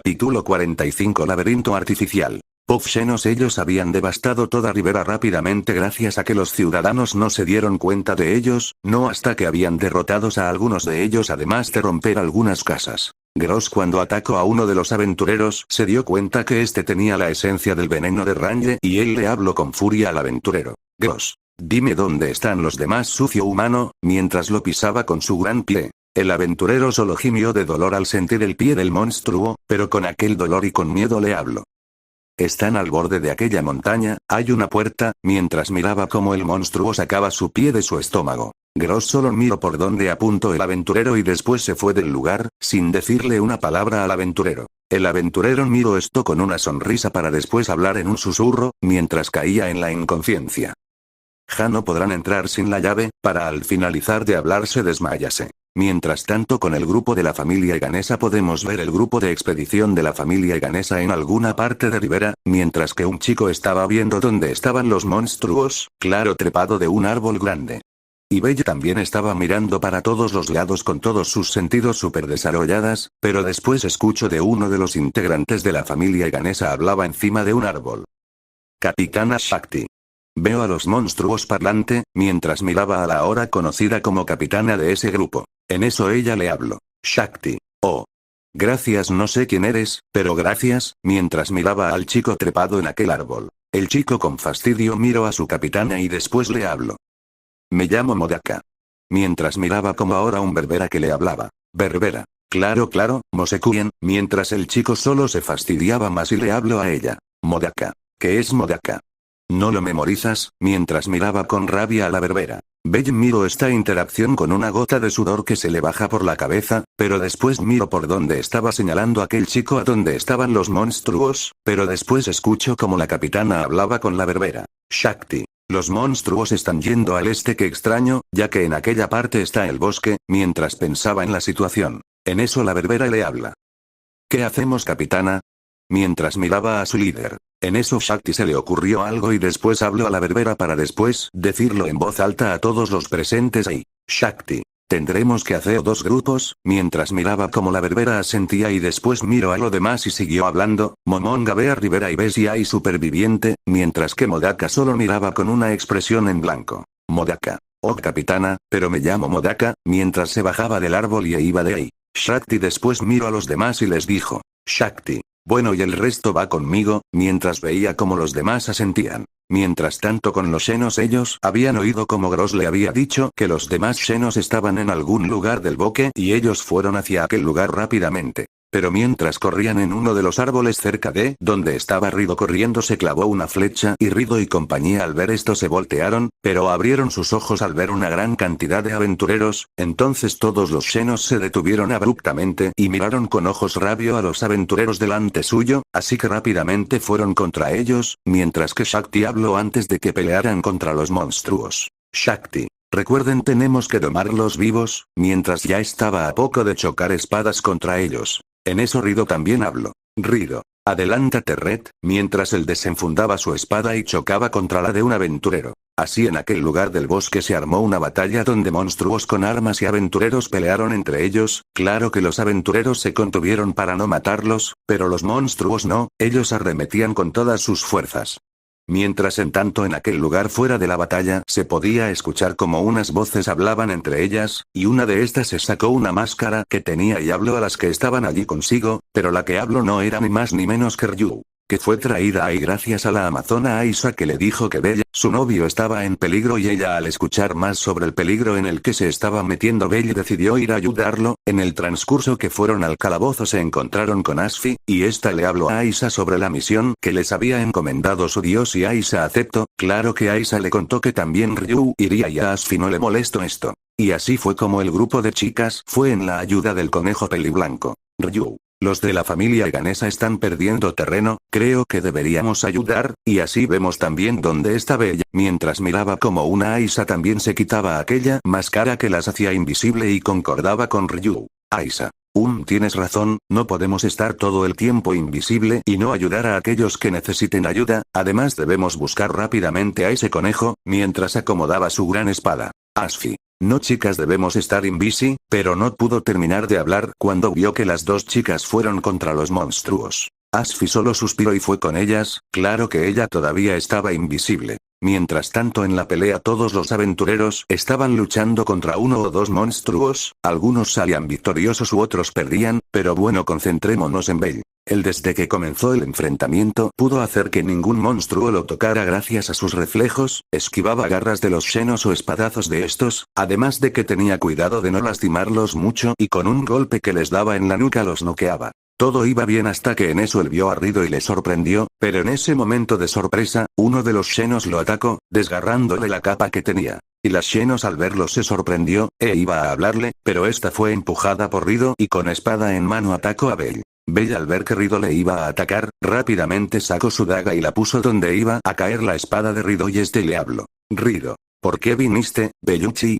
Capítulo 45 Laberinto artificial. Puff Xenos. Ellos habían devastado toda Rivera rápidamente gracias a que los ciudadanos no se dieron cuenta de ellos, no hasta que habían derrotados a algunos de ellos además de romper algunas casas. Gross cuando atacó a uno de los aventureros se dio cuenta que este tenía la esencia del veneno de Ranger y él le habló con furia al aventurero. Gross, dime dónde están los demás sucio humano, mientras lo pisaba con su gran pie. El aventurero solo gimió de dolor al sentir el pie del monstruo, pero con aquel dolor y con miedo le habló. Están al borde de aquella montaña, hay una puerta, mientras miraba cómo el monstruo sacaba su pie de su estómago. Gross solo miró por donde apuntó el aventurero y después se fue del lugar, sin decirle una palabra al aventurero. El aventurero miró esto con una sonrisa para después hablar en un susurro, mientras caía en la inconsciencia. Ja no podrán entrar sin la llave, para al finalizar de hablar se desmayase. Mientras tanto con el grupo de la familia Eganesa podemos ver el grupo de expedición de la familia Eganesa en alguna parte de Rivera, mientras que un chico estaba viendo dónde estaban los monstruos, claro trepado de un árbol grande. Y Belle también estaba mirando para todos los lados con todos sus sentidos super desarrolladas, pero después escuchó de uno de los integrantes de la familia Eganesa hablaba encima de un árbol. Capitana Shakti. Veo a los monstruos parlante, mientras miraba a la ahora conocida como capitana de ese grupo. En eso ella le habló. Shakti. Oh. Gracias, no sé quién eres, pero gracias, mientras miraba al chico trepado en aquel árbol. El chico con fastidio miró a su capitana y después le habló. Me llamo Modaka. Mientras miraba como ahora un berbera que le hablaba. Berbera. Claro, Mosekuen, mientras el chico solo se fastidiaba más y le habló a ella. Modaka. ¿Qué es Modaka? ¿No lo memorizas? Mientras miraba con rabia a la berbera. Belle miró esta interacción con una gota de sudor que se le baja por la cabeza, pero después miró por donde estaba señalando aquel chico a donde estaban los monstruos, pero después escuchó como la capitana hablaba con la berbera. Shakti. Los monstruos están yendo al este, que extraño, ya que en aquella parte está el bosque, mientras pensaba en la situación. En eso la berbera le habla. ¿Qué hacemos, capitana? Mientras miraba a su líder. En eso Shakti se le ocurrió algo y después habló a la berbera para después decirlo en voz alta a todos los presentes ahí. Shakti. Tendremos que hacer dos grupos, mientras miraba como la berbera asentía y después miró a lo demás y siguió hablando. Momonga ve a Rivera y Bessia y superviviente, mientras que Modaka solo miraba con una expresión en blanco. Modaka. Oh capitana, pero me llamo Modaka, mientras se bajaba del árbol y iba de ahí. Shakti después miró a los demás y les dijo. Shakti. Bueno, y el resto va conmigo, mientras veía cómo los demás asentían. Mientras tanto con los Xenos ellos habían oído como Gross le había dicho que los demás Xenos estaban en algún lugar del bosque y ellos fueron hacia aquel lugar rápidamente. Pero mientras corrían en uno de los árboles cerca de donde estaba Rido corriendo se clavó una flecha y Rido y compañía al ver esto se voltearon, pero abrieron sus ojos al ver una gran cantidad de aventureros, entonces todos los Xenos se detuvieron abruptamente y miraron con ojos rabio a los aventureros delante suyo, así que rápidamente fueron contra ellos, mientras que Shakti habló antes de que pelearan contra los monstruos. Shakti. Recuerden, tenemos que domarlos vivos, mientras ya estaba a poco de chocar espadas contra ellos. En eso Rido también habló. Rido. Adelántate Red, mientras él desenfundaba su espada y chocaba contra la de un aventurero. Así en aquel lugar del bosque se armó una batalla donde monstruos con armas y aventureros pelearon entre ellos, claro que los aventureros se contuvieron para no matarlos, pero los monstruos no, ellos arremetían con todas sus fuerzas. Mientras en tanto en aquel lugar fuera de la batalla se podía escuchar como unas voces hablaban entre ellas, y una de estas se sacó una máscara que tenía y habló a las que estaban allí consigo, pero la que habló no era ni más ni menos que Ryu, que fue traída ahí gracias a la amazona Aisa que le dijo que Belle, su novio estaba en peligro y ella al escuchar más sobre el peligro en el que se estaba metiendo Belle decidió ir a ayudarlo. En el transcurso que fueron al calabozo se encontraron con Asfi, y esta le habló a Aisa sobre la misión que les había encomendado su dios y Aisa aceptó, claro que Aisa le contó que también Ryu iría y a Asfi no le molestó esto. Y así fue como el grupo de chicas fue en la ayuda del conejo peliblanco. Ryu. Los de la familia Eganesa están perdiendo terreno, creo que deberíamos ayudar, y así vemos también dónde está Bella, mientras miraba como una Aisa también se quitaba aquella máscara que las hacía invisible y concordaba con Ryu. Aisa. Tienes razón, no podemos estar todo el tiempo invisible y no ayudar a aquellos que necesiten ayuda, además debemos buscar rápidamente a ese conejo, mientras acomodaba su gran espada. Asfi. No chicas debemos estar invisi, pero no pudo terminar de hablar cuando vio que las dos chicas fueron contra los monstruos. Asfi solo suspiró y fue con ellas, claro que ella todavía estaba invisible. Mientras tanto en la pelea todos los aventureros estaban luchando contra uno o dos monstruos, algunos salían victoriosos u otros perdían, pero bueno, concentrémonos en Bell. Él desde que comenzó el enfrentamiento pudo hacer que ningún monstruo lo tocara gracias a sus reflejos, esquivaba garras de los xenos o espadazos de estos, además de que tenía cuidado de no lastimarlos mucho y con un golpe que les daba en la nuca los noqueaba. Todo iba bien hasta que en eso él vio a Rido y le sorprendió, pero en ese momento de sorpresa, uno de los xenos lo atacó, desgarrándole la capa que tenía. Y las xenos al verlo se sorprendió, e iba a hablarle, pero esta fue empujada por Rido y con espada en mano atacó a Bell. Bell al ver que Rido le iba a atacar, rápidamente sacó su daga y la puso donde iba a caer la espada de Rido y este le habló. Rido, ¿por qué viniste, Belluchi?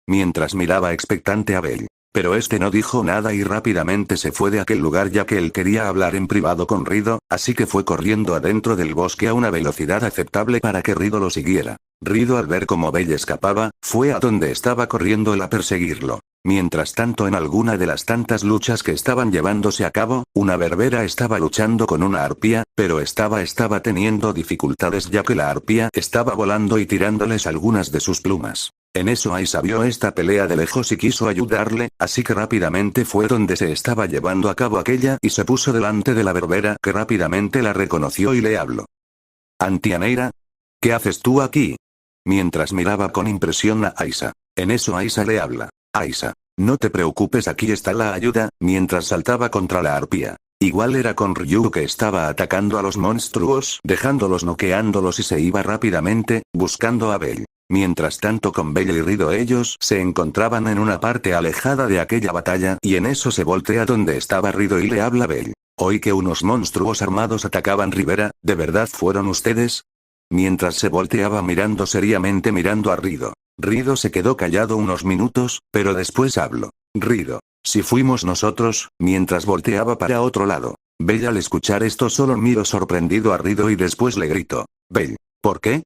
Mientras miraba expectante a Bell. Pero este no dijo nada y rápidamente se fue de aquel lugar ya que él quería hablar en privado con Rido, así que fue corriendo adentro del bosque a una velocidad aceptable para que Rido lo siguiera. Rido al ver cómo Bell escapaba, fue a donde estaba corriendo él a perseguirlo. Mientras tanto en alguna de las tantas luchas que estaban llevándose a cabo, una berbera estaba luchando con una arpía, pero estaba teniendo dificultades ya que la arpía estaba volando y tirándoles algunas de sus plumas. En eso Aisa vio esta pelea de lejos y quiso ayudarle, así que rápidamente fue donde se estaba llevando a cabo aquella y se puso delante de la berbera que rápidamente la reconoció y le habló. Antianeira, ¿qué haces tú aquí? Mientras miraba con impresión a Aisa. En eso Aisa le habla. Aisa, no te preocupes, aquí está la ayuda, mientras saltaba contra la arpía. Igual era con Ryu que estaba atacando a los monstruos, dejándolos noqueándolos y se iba rápidamente, buscando a Bell. Mientras tanto con Bell y Rido ellos se encontraban en una parte alejada de aquella batalla y en eso se voltea donde estaba Rido y le habla a Bell. Oí que unos monstruos armados atacaban Rivera, ¿de verdad fueron ustedes? Mientras se volteaba mirando seriamente mirando a Rido. Rido se quedó callado unos minutos, pero después habló. Rido, si fuimos nosotros, mientras volteaba para otro lado. Bell al escuchar esto solo miró sorprendido a Rido y después le gritó. Bell, ¿por qué?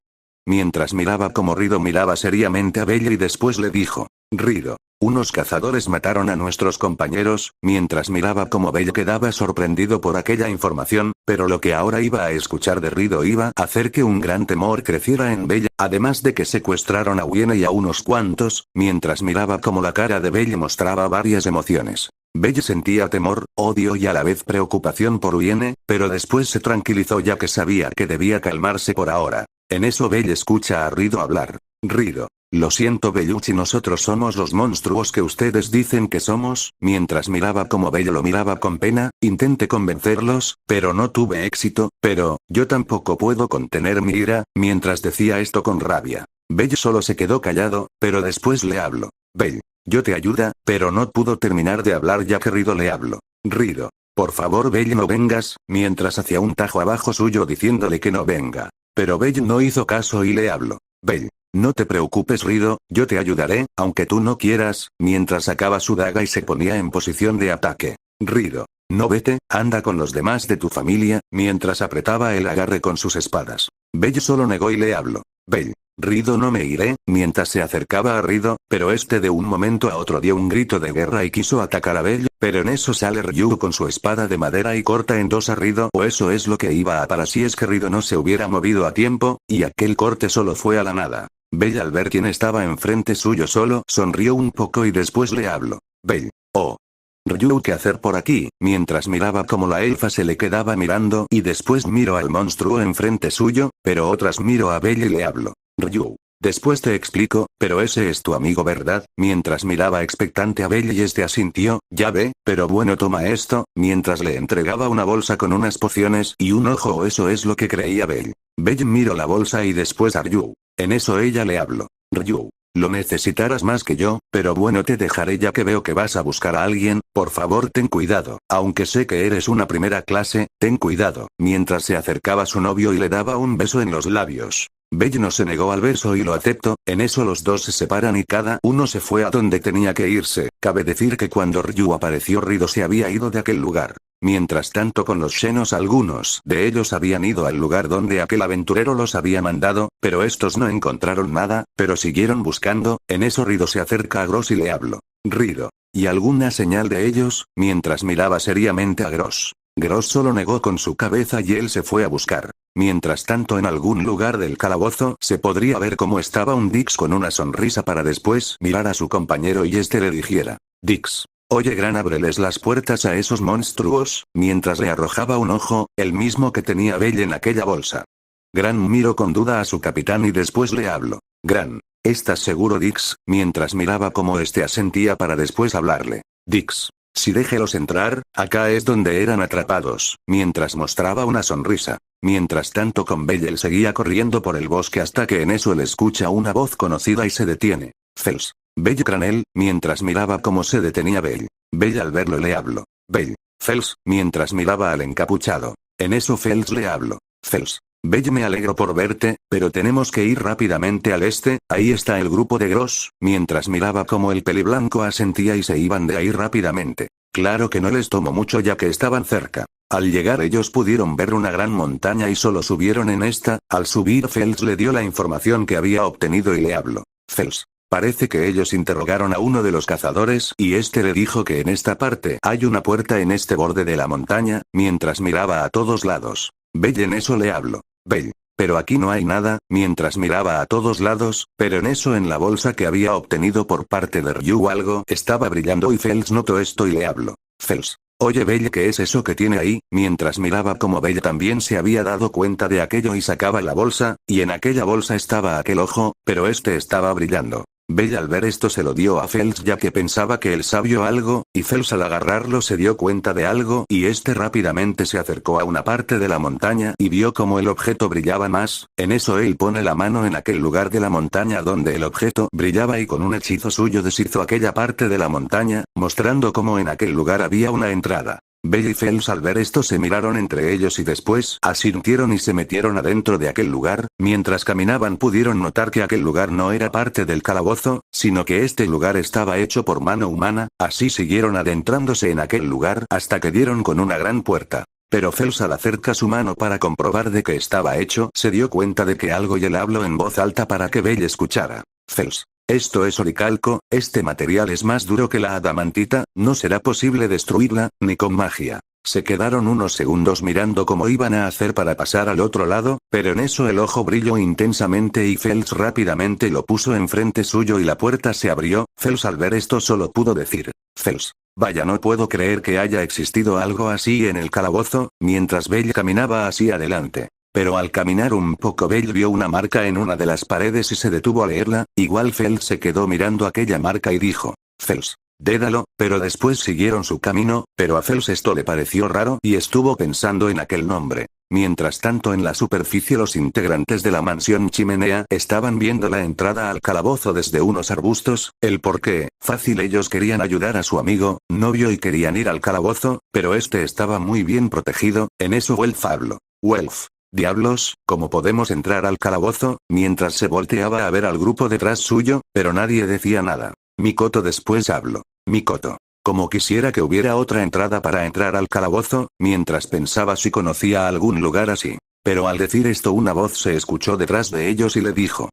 Mientras miraba como Rido miraba seriamente a Bell y después le dijo. Rido, unos cazadores mataron a nuestros compañeros, mientras miraba como Bell quedaba sorprendido por aquella información, pero lo que ahora iba a escuchar de Rido iba a hacer que un gran temor creciera en Bell, además de que secuestraron a Wiene y a unos cuantos, mientras miraba como la cara de Bell mostraba varias emociones. Bell sentía temor, odio y a la vez preocupación por Wiene, pero después se tranquilizó ya que sabía que debía calmarse por ahora. En eso Bell escucha a Rido hablar. Rido. Lo siento Belluchi, nosotros somos los monstruos que ustedes dicen que somos, mientras miraba como Bell lo miraba con pena, intenté convencerlos, pero no tuve éxito, pero, yo tampoco puedo contener mi ira, mientras decía esto con rabia. Bell solo se quedó callado, pero después le habló. Bell, yo te ayuda, pero no pudo terminar de hablar ya que Rido le habló. Rido, por favor Bell no vengas, mientras hacía un tajo abajo suyo diciéndole que no venga. Pero Bell no hizo caso y le habló. Bell. No te preocupes Rido, yo te ayudaré, aunque tú no quieras, mientras sacaba su daga y se ponía en posición de ataque. Rido. No vete, anda con los demás de tu familia, mientras apretaba el agarre con sus espadas. Bell solo negó y le habló. Bell. Rido no me iré, mientras se acercaba a Rido, pero este de un momento a otro dio un grito de guerra y quiso atacar a Bell, pero en eso sale Ryu con su espada de madera y corta en dos a Rido, o eso es lo que iba a para si es que Rido no se hubiera movido a tiempo, y aquel corte solo fue a la nada. Bell al ver quién estaba enfrente suyo solo sonrió un poco y después le habló. Bell. Oh. Ryu, ¿qué hacer por aquí? Mientras miraba como la elfa se le quedaba mirando y después miró al monstruo enfrente suyo, pero otras miró a Bell y le habló. Ryu. Después te explico, pero ese es tu amigo ¿verdad? Mientras miraba expectante a Bell y este asintió, ya ve, pero bueno toma esto, mientras le entregaba una bolsa con unas pociones y un ojo o eso es lo que creía Bell. Bell miró la bolsa y después a Ryu. En eso ella le habló. Ryu. Lo necesitarás más que yo, pero bueno te dejaré ya que veo que vas a buscar a alguien, por favor ten cuidado, aunque sé que eres una primera clase, ten cuidado, mientras se acercaba a su novio y le daba un beso en los labios. Belle no se negó al beso y lo aceptó. En eso los dos se separan y cada uno se fue a donde tenía que irse. Cabe decir que cuando Ryu apareció, Rido se había ido de aquel lugar. Mientras tanto, con los Xenos, algunos de ellos habían ido al lugar donde aquel aventurero los había mandado, pero estos no encontraron nada, pero siguieron buscando. En eso Rido se acerca a Gross y le habló. Rido. ¿Y alguna señal de ellos? Mientras miraba seriamente a Gross. Gross solo negó con su cabeza y él se fue a buscar. Mientras tanto, en algún lugar del calabozo se podría ver cómo estaba un Dix con una sonrisa para después mirar a su compañero y este le dijera. Dix. Oye Gran, ábreles las puertas a esos monstruos, mientras le arrojaba un ojo, el mismo que tenía Belle en aquella bolsa. Gran miró con duda a su capitán y después le habló. Gran. ¿Estás seguro, Dix? Mientras miraba cómo este asentía para después hablarle. Dix. Si déjelos entrar, acá es donde eran atrapados, mientras mostraba una sonrisa. Mientras tanto, con Belle él seguía corriendo por el bosque hasta que en eso él escucha una voz conocida y se detiene. Fels. Belle Cranel, mientras miraba cómo se detenía Belle. Belle al verlo le habló. Belle. Fels, mientras miraba al encapuchado. En eso Fels le habló. Fels. Belle, me alegro por verte, pero tenemos que ir rápidamente al este, ahí está el grupo de Gross, mientras miraba cómo el peliblanco asentía y se iban de ahí rápidamente. Claro que no les tomó mucho ya que estaban cerca. Al llegar ellos pudieron ver una gran montaña y solo subieron en esta. Al subir Fels le dio la información que había obtenido y le habló. Fels. Parece que ellos interrogaron a uno de los cazadores y este le dijo que en esta parte hay una puerta en este borde de la montaña, mientras miraba a todos lados. Belle en eso le habló. Belle. Pero aquí no hay nada, mientras miraba a todos lados, pero en eso en la bolsa que había obtenido por parte de Ryu algo estaba brillando y Fels notó esto y le habló. Fels. Oye Belle, ¿qué es eso que tiene ahí? Mientras miraba como Belle también se había dado cuenta de aquello y sacaba la bolsa, y en aquella bolsa estaba aquel ojo, pero este estaba brillando. Belle al ver esto se lo dio a Fels ya que pensaba que él sabía algo, y Fels al agarrarlo se dio cuenta de algo y este rápidamente se acercó a una parte de la montaña y vio como el objeto brillaba más. En eso él pone la mano en aquel lugar de la montaña donde el objeto brillaba y con un hechizo suyo deshizo aquella parte de la montaña, mostrando cómo en aquel lugar había una entrada. Belle y Fels al ver esto se miraron entre ellos y después asintieron y se metieron adentro de aquel lugar. Mientras caminaban pudieron notar que aquel lugar no era parte del calabozo, sino que este lugar estaba hecho por mano humana. Así siguieron adentrándose en aquel lugar hasta que dieron con una gran puerta. Pero Fels al acerca su mano para comprobar de qué estaba hecho se dio cuenta de que algo y él habló en voz alta para que Belle escuchara. Fels. Esto es oricalco, este material es más duro que la adamantita, no será posible destruirla, ni con magia. Se quedaron unos segundos mirando cómo iban a hacer para pasar al otro lado, pero en eso el ojo brilló intensamente y Fels rápidamente lo puso enfrente suyo y la puerta se abrió. Fels al ver esto solo pudo decir. Fels. Vaya, no puedo creer que haya existido algo así en el calabozo, mientras Belle caminaba hacia adelante. Pero al caminar un poco Belle vio una marca en una de las paredes y se detuvo a leerla, igual Fels se quedó mirando aquella marca y dijo. Fels. Dédalo, pero después siguieron su camino, pero a Fels esto le pareció raro y estuvo pensando en aquel nombre. Mientras tanto en la superficie los integrantes de la mansión Chimenea estaban viendo la entrada al calabozo desde unos arbustos, el por qué, fácil ellos querían ayudar a su amigo, novio y querían ir al calabozo, pero este estaba muy bien protegido. En eso Welf habló. Welf. Diablos, ¿cómo podemos entrar al calabozo? Mientras se volteaba a ver al grupo detrás suyo, pero nadie decía nada. Mikoto después habló. Mikoto. Como quisiera que hubiera otra entrada para entrar al calabozo, mientras pensaba si conocía algún lugar así. Pero al decir esto una voz se escuchó detrás de ellos y le dijo.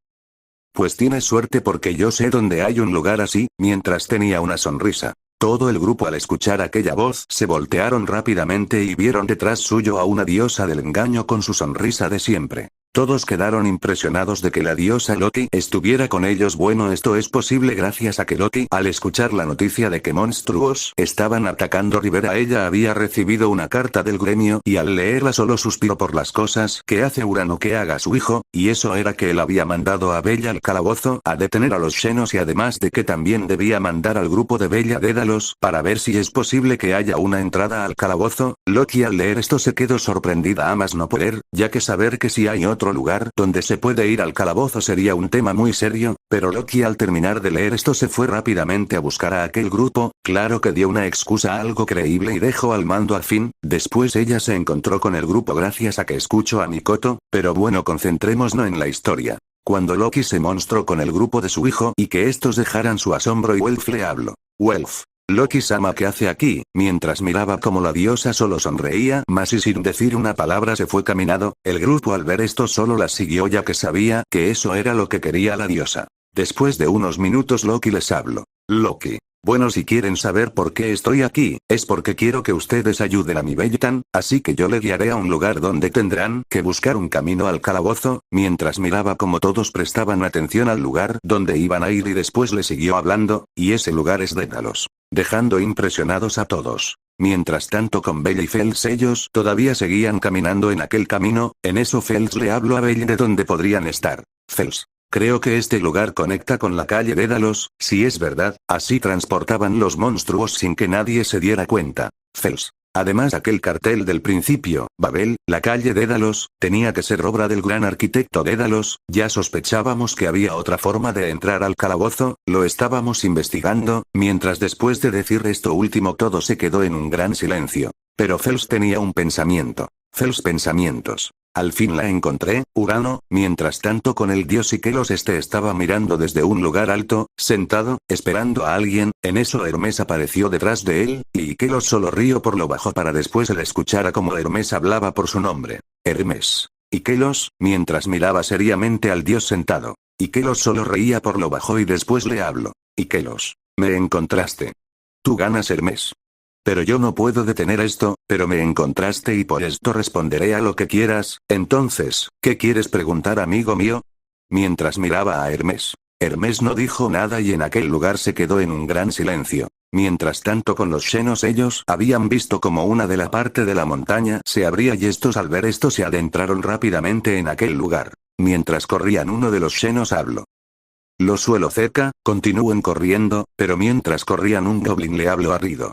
Pues tienes suerte porque yo sé dónde hay un lugar así, mientras tenía una sonrisa. Todo el grupo al escuchar aquella voz se voltearon rápidamente y vieron detrás suyo a una diosa del engaño con su sonrisa de siempre. Todos quedaron impresionados de que la diosa Loti estuviera con ellos. Bueno, esto es posible gracias a que Loti, al escuchar la noticia de que monstruos estaban atacando Rivera, ella había recibido una carta del gremio y al leerla solo suspiró por las cosas que hace Urano que haga su hijo, y eso era que él había mandado a Bella al calabozo a detener a los Xenos y además de que también debía mandar al grupo de Bella Dédalos para ver si es posible que haya una entrada al calabozo. Loti al leer esto se quedó sorprendida a más no poder, ya que saber que si hay otro otro lugar donde se puede ir al calabozo sería un tema muy serio, pero Loki al terminar de leer esto se fue rápidamente a buscar a aquel grupo, claro que dio una excusa algo creíble y dejó al mando al fin, después ella se encontró con el grupo gracias a que escuchó a Mikoto, pero bueno, concentrémonos en la historia. Cuando Loki se mostró con el grupo de su hijo y que estos dejaran su asombro y Welf le habló. Welf. Loki-sama, ¿qué hace aquí? Mientras miraba como la diosa solo sonreía más y sin decir una palabra se fue caminando, el grupo al ver esto solo la siguió ya que sabía que eso era lo que quería la diosa. Después de unos minutos Loki les habló. Loki. Bueno, si quieren saber por qué estoy aquí, es porque quiero que ustedes ayuden a mi Beltan, así que yo le guiaré a un lugar donde tendrán que buscar un camino al calabozo, mientras miraba como todos prestaban atención al lugar donde iban a ir y después le siguió hablando, y ese lugar es Dédalos. Dejando impresionados a todos. Mientras tanto con Belle y Fels ellos todavía seguían caminando en aquel camino, en eso Fels le habló a Belle de dónde podrían estar. Fels. Creo que este lugar conecta con la calle Dédalos, si es verdad, así transportaban los monstruos sin que nadie se diera cuenta. Fels. Además aquel cartel del principio, Babel, la calle Dédalos, tenía que ser obra del gran arquitecto Dédalos, ya sospechábamos que había otra forma de entrar al calabozo, lo estábamos investigando, mientras después de decir esto último todo se quedó en un gran silencio. Pero Fels tenía un pensamiento. Fels pensamientos. Al fin la encontré, Urano, mientras tanto con el dios Ikelos estaba mirando desde un lugar alto, sentado, esperando a alguien, en eso Hermes apareció detrás de él, y Ikelos solo rió por lo bajo para después él escuchara como Hermes hablaba por su nombre. Hermes. Ikelos, mientras miraba seriamente al dios sentado. Ikelos solo reía por lo bajo y después le habló. Ikelos. Me encontraste. Tú ganas Hermes. Pero yo no puedo detener esto, pero me encontraste y por esto responderé a lo que quieras, entonces, ¿qué quieres preguntar amigo mío? Mientras miraba a Hermes. Hermes no dijo nada y en aquel lugar se quedó en un gran silencio. Mientras tanto con los xenos ellos habían visto como una de la parte de la montaña se abría y estos al ver esto se adentraron rápidamente en aquel lugar. Mientras corrían uno de los xenos habló. Lo suelo cerca, continúen corriendo, pero mientras corrían un goblin le habló a Rido.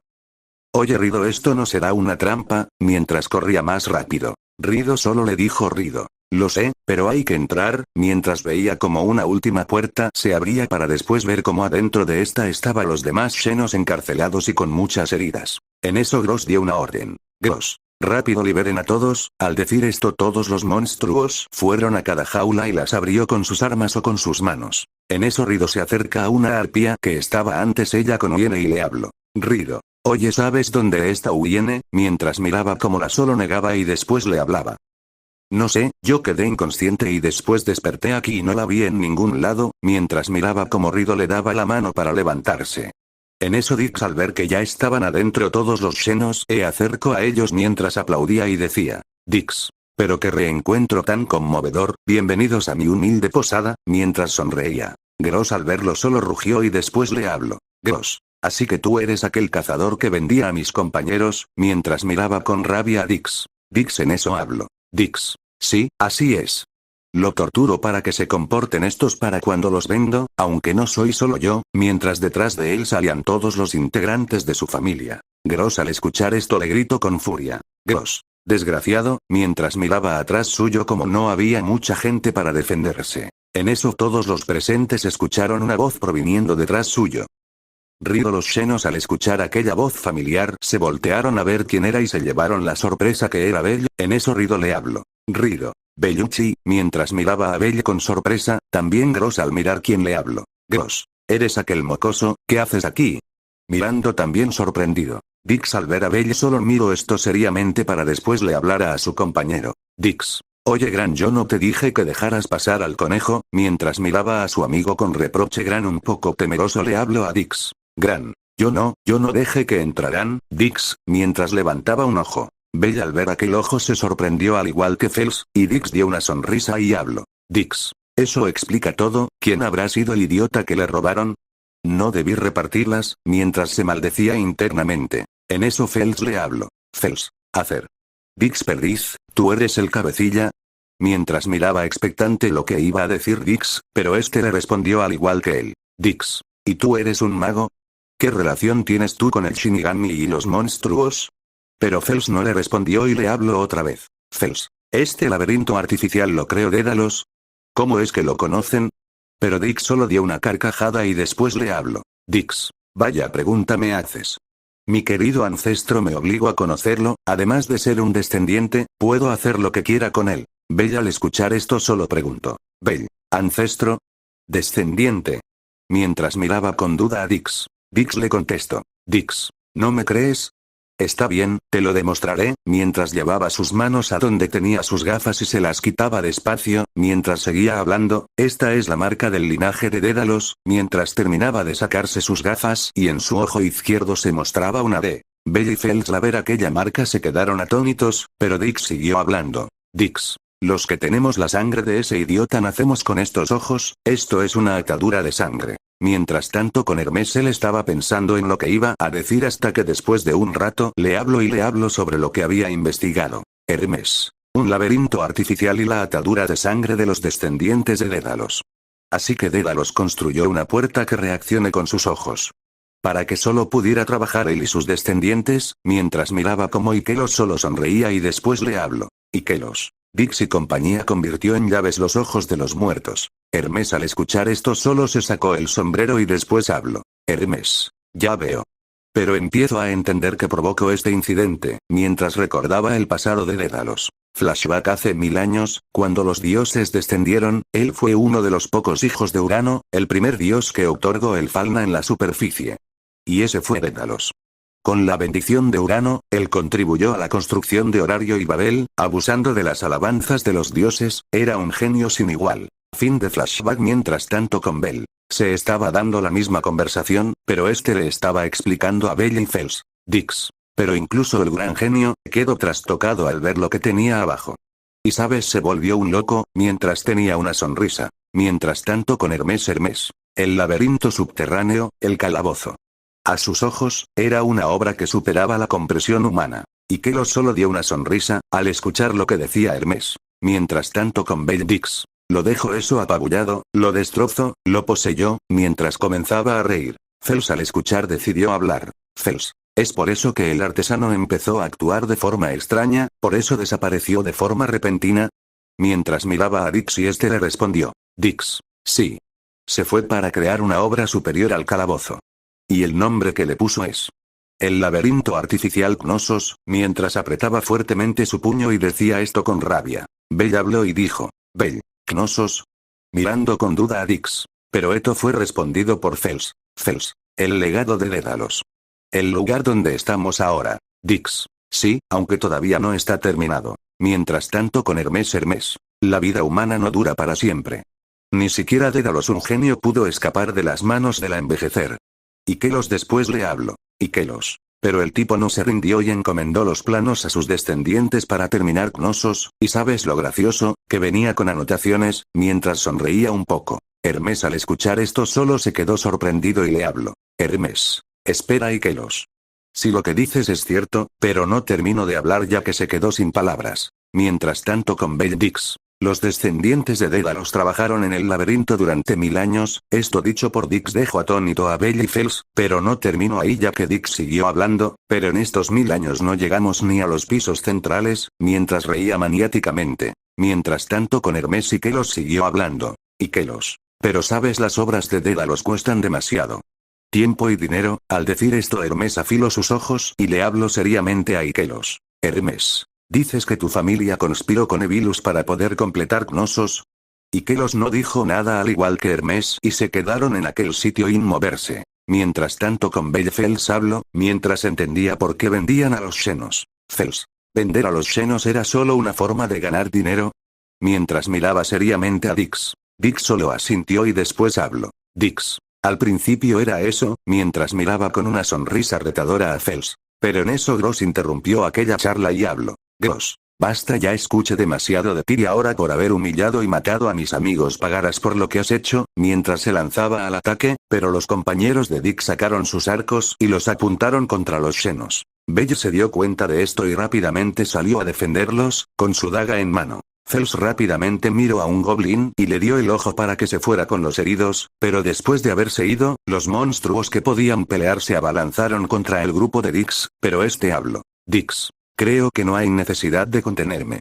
Oye Rido, esto no será una trampa, mientras corría más rápido. Rido solo le dijo Rido. Lo sé, pero hay que entrar, mientras veía como una última puerta se abría para después ver cómo adentro de esta estaban los demás xenos encarcelados y con muchas heridas. En eso Gross dio una orden. Gross. Rápido liberen a todos, al decir esto todos los monstruos fueron a cada jaula y las abrió con sus armas o con sus manos. En eso Rido se acerca a una arpía que estaba antes ella con Uiene y le habló. Rido. Oye, ¿sabes dónde está Uiene? Mientras miraba como la solo negaba y después le hablaba. No sé, yo quedé inconsciente y después desperté aquí y no la vi en ningún lado, mientras miraba como Rido le daba la mano para levantarse. En eso Dix al ver que ya estaban adentro todos los xenos se acercó a ellos mientras aplaudía y decía. Dix. Pero qué reencuentro tan conmovedor, bienvenidos a mi humilde posada, mientras sonreía. Gross al verlo solo rugió y después le habló. Gross. Así que tú eres aquel cazador que vendía a mis compañeros, mientras miraba con rabia a Dix. Dix en eso habló. Dix. Sí, así es. Lo torturo para que se comporten estos para cuando los vendo, aunque no soy solo yo, mientras detrás de él salían todos los integrantes de su familia. Gross al escuchar esto le gritó con furia. Gross. Desgraciado, mientras miraba atrás suyo como no había mucha gente para defenderse. En eso todos los presentes escucharon una voz proviniendo detrás suyo. Rido los xenos al escuchar aquella voz familiar se voltearon a ver quién era y se llevaron la sorpresa que era Belle, en eso Rido le habló. Rido. Bellucci, mientras miraba a Belle con sorpresa, también Gross al mirar quién le habló. Gross. Eres aquel mocoso, ¿qué haces aquí? Mirando también sorprendido. Dix al ver a Belle solo miró esto seriamente para después le hablara a su compañero. Dix. Oye Gran, yo no te dije que dejaras pasar al conejo, mientras miraba a su amigo con reproche Gran un poco temeroso le habló a Dix. Gran. Yo no dejé que entraran, Dix, mientras levantaba un ojo. Belle al ver aquel ojo se sorprendió al igual que Fels, y Dix dio una sonrisa y habló. Dix. Eso explica todo, ¿quién habrá sido el idiota que le robaron? No debí repartirlas, mientras se maldecía internamente. En eso Fels le habló. Fels. Hacer. Dix Perdiz, ¿tú eres el cabecilla? Mientras miraba expectante lo que iba a decir Dix, pero este le respondió al igual que él. Dix. ¿Y tú eres un mago? ¿Qué relación tienes tú con el Shinigami y los monstruos? Pero Fels no le respondió y le habló otra vez. Fels. Este laberinto artificial lo creó Dédalos. ¿Cómo es que lo conocen? Pero Dix solo dio una carcajada y después le habló. Dix, vaya pregunta me haces. Mi querido ancestro me obligó a conocerlo, además de ser un descendiente, puedo hacer lo que quiera con él. Bell al escuchar esto solo preguntó. Bell, ¿ancestro? Descendiente. Mientras miraba con duda a Dix. Dix le contestó. Dix, ¿no me crees? Está bien, te lo demostraré, mientras llevaba sus manos a donde tenía sus gafas y se las quitaba despacio, mientras seguía hablando, esta es la marca del linaje de Dédalos, mientras terminaba de sacarse sus gafas y en su ojo izquierdo se mostraba una D. Bell y Phelps al ver aquella marca se quedaron atónitos, pero Dix siguió hablando. Dix, los que tenemos la sangre de ese idiota nacemos con estos ojos, esto es una atadura de sangre. Mientras tanto con Hermes él estaba pensando en lo que iba a decir hasta que después de un rato le hablo sobre lo que había investigado. Hermes. Un laberinto artificial y la atadura de sangre de los descendientes de Dédalos. Así que Dédalos construyó una puerta que reaccione con sus ojos. Para que solo pudiera trabajar él y sus descendientes, mientras miraba como Ikelos solo sonreía y después le habló. Ikelos. Dix y compañía convirtió en llaves los ojos de los muertos. Hermes al escuchar esto solo se sacó el sombrero y después habló. Hermes. Ya veo. Pero empiezo a entender que provocó este incidente, mientras recordaba el pasado de Dédalos. Flashback hace 1000 años, cuando los dioses descendieron, él fue uno de los pocos hijos de Urano, el primer dios que otorgó el Falna en la superficie. Y ese fue Dédalos. Con la bendición de Urano, él contribuyó a la construcción de Horario y Babel, abusando de las alabanzas de los dioses, era un genio sin igual. Fin de flashback. Mientras tanto con Bell. Se estaba dando la misma conversación, pero este le estaba explicando a Bell y Phelps. Dix. Pero incluso el gran genio, quedó trastocado al ver lo que tenía abajo. Y sabes se volvió un loco, mientras tenía una sonrisa. Mientras tanto con Hermes. El laberinto subterráneo, el calabozo. A sus ojos, era una obra que superaba la comprensión humana. Y Kelos solo dio una sonrisa, al escuchar lo que decía Hermes. Mientras tanto con Bell Dix. Lo dejó eso apabullado, lo destrozó, lo poseyó, mientras comenzaba a reír. Phelps al escuchar decidió hablar. Phelps. Es por eso que el artesano empezó a actuar de forma extraña, por eso desapareció de forma repentina. Mientras miraba a Dix y este le respondió. Dix. Sí. Se fue para crear una obra superior al calabozo. Y el nombre que le puso es el laberinto artificial Knossos, mientras apretaba fuertemente su puño y decía esto con rabia. Bell habló y dijo. Bell. Knossos. Mirando con duda a Dix. Pero esto fue respondido por Phelps. Phelps. El legado de Dédalos. El lugar donde estamos ahora. Dix. Sí, aunque todavía no está terminado. Mientras tanto con Hermes. La vida humana no dura para siempre. Ni siquiera Dédalos un genio pudo escapar de las manos de la envejecer. Ikelos después le habló. Ikelos. Pero el tipo no se rindió y encomendó los planos a sus descendientes para terminar Knossos, y sabes lo gracioso, que venía con anotaciones, mientras sonreía un poco. Hermes al escuchar esto solo se quedó sorprendido y le habló. Hermes. Espera Ikelos. Si lo que dices es cierto, pero no termino de hablar ya que se quedó sin palabras. Mientras tanto con Bell Dix. Los descendientes de Dédalos trabajaron en el laberinto durante 1000 años, esto dicho por Dix dejó atónito a Bell y Phelps, pero no terminó ahí ya que Dix siguió hablando, pero en estos 1000 años no llegamos ni a los pisos centrales, mientras reía maniáticamente. Mientras tanto con Hermes Ikelos siguió hablando. Ikelos. Pero sabes las obras de Dédalos cuestan demasiado tiempo y dinero, al decir esto Hermes afiló sus ojos y le habló seriamente a Ikelos. Hermes. ¿Dices que tu familia conspiró con Evilus para poder completar Knossos? Ikelos no dijo nada al igual que Hermes y se quedaron en aquel sitio sin moverse. Mientras tanto con Bell Phelps habló, mientras entendía por qué vendían a los xenos. Phelps. ¿Vender a los xenos era solo una forma de ganar dinero? Mientras miraba seriamente a Dix. Dix solo asintió y después habló. Dix. Al principio era eso, mientras miraba con una sonrisa retadora a Phelps. Pero en eso Gross interrumpió aquella charla y habló. Gross, basta ya escuché demasiado de ti y ahora por haber humillado y matado a mis amigos pagarás por lo que has hecho, mientras se lanzaba al ataque, pero los compañeros de Dick sacaron sus arcos y los apuntaron contra los xenos. Bell se dio cuenta de esto y rápidamente salió a defenderlos, con su daga en mano. Phelps rápidamente miró a un goblin y le dio el ojo para que se fuera con los heridos, pero después de haberse ido, los monstruos que podían pelear se abalanzaron contra el grupo de Dix, pero este habló. Dix. Creo que no hay necesidad de contenerme.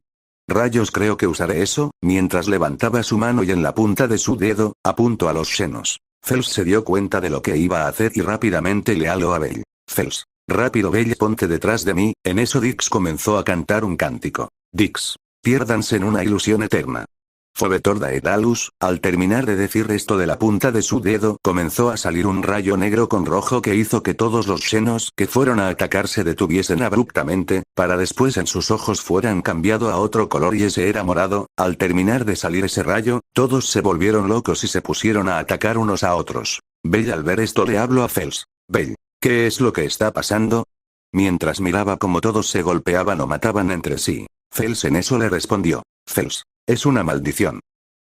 Rayos, creo que usaré eso. Mientras levantaba su mano y en la punta de su dedo, apuntó a los senos. Phelps se dio cuenta de lo que iba a hacer y rápidamente le habló a Belle. Phelps. Rápido Belle, ponte detrás de mí. En eso Dix comenzó a cantar un cántico. Dix. Piérdanse en una ilusión eterna. Fovetor Daedalus, al terminar de decir esto de la punta de su dedo, comenzó a salir un rayo negro con rojo que hizo que todos los senos que fueron a atacar se detuviesen abruptamente, para después en sus ojos fueran cambiado a otro color y ese era morado. Al terminar de salir ese rayo, todos se volvieron locos y se pusieron a atacar unos a otros. Belle al ver esto le habló a Phelps. Belle, ¿qué es lo que está pasando? Mientras miraba cómo todos se golpeaban o mataban entre sí, Phelps en eso le respondió. Phelps. Es una maldición.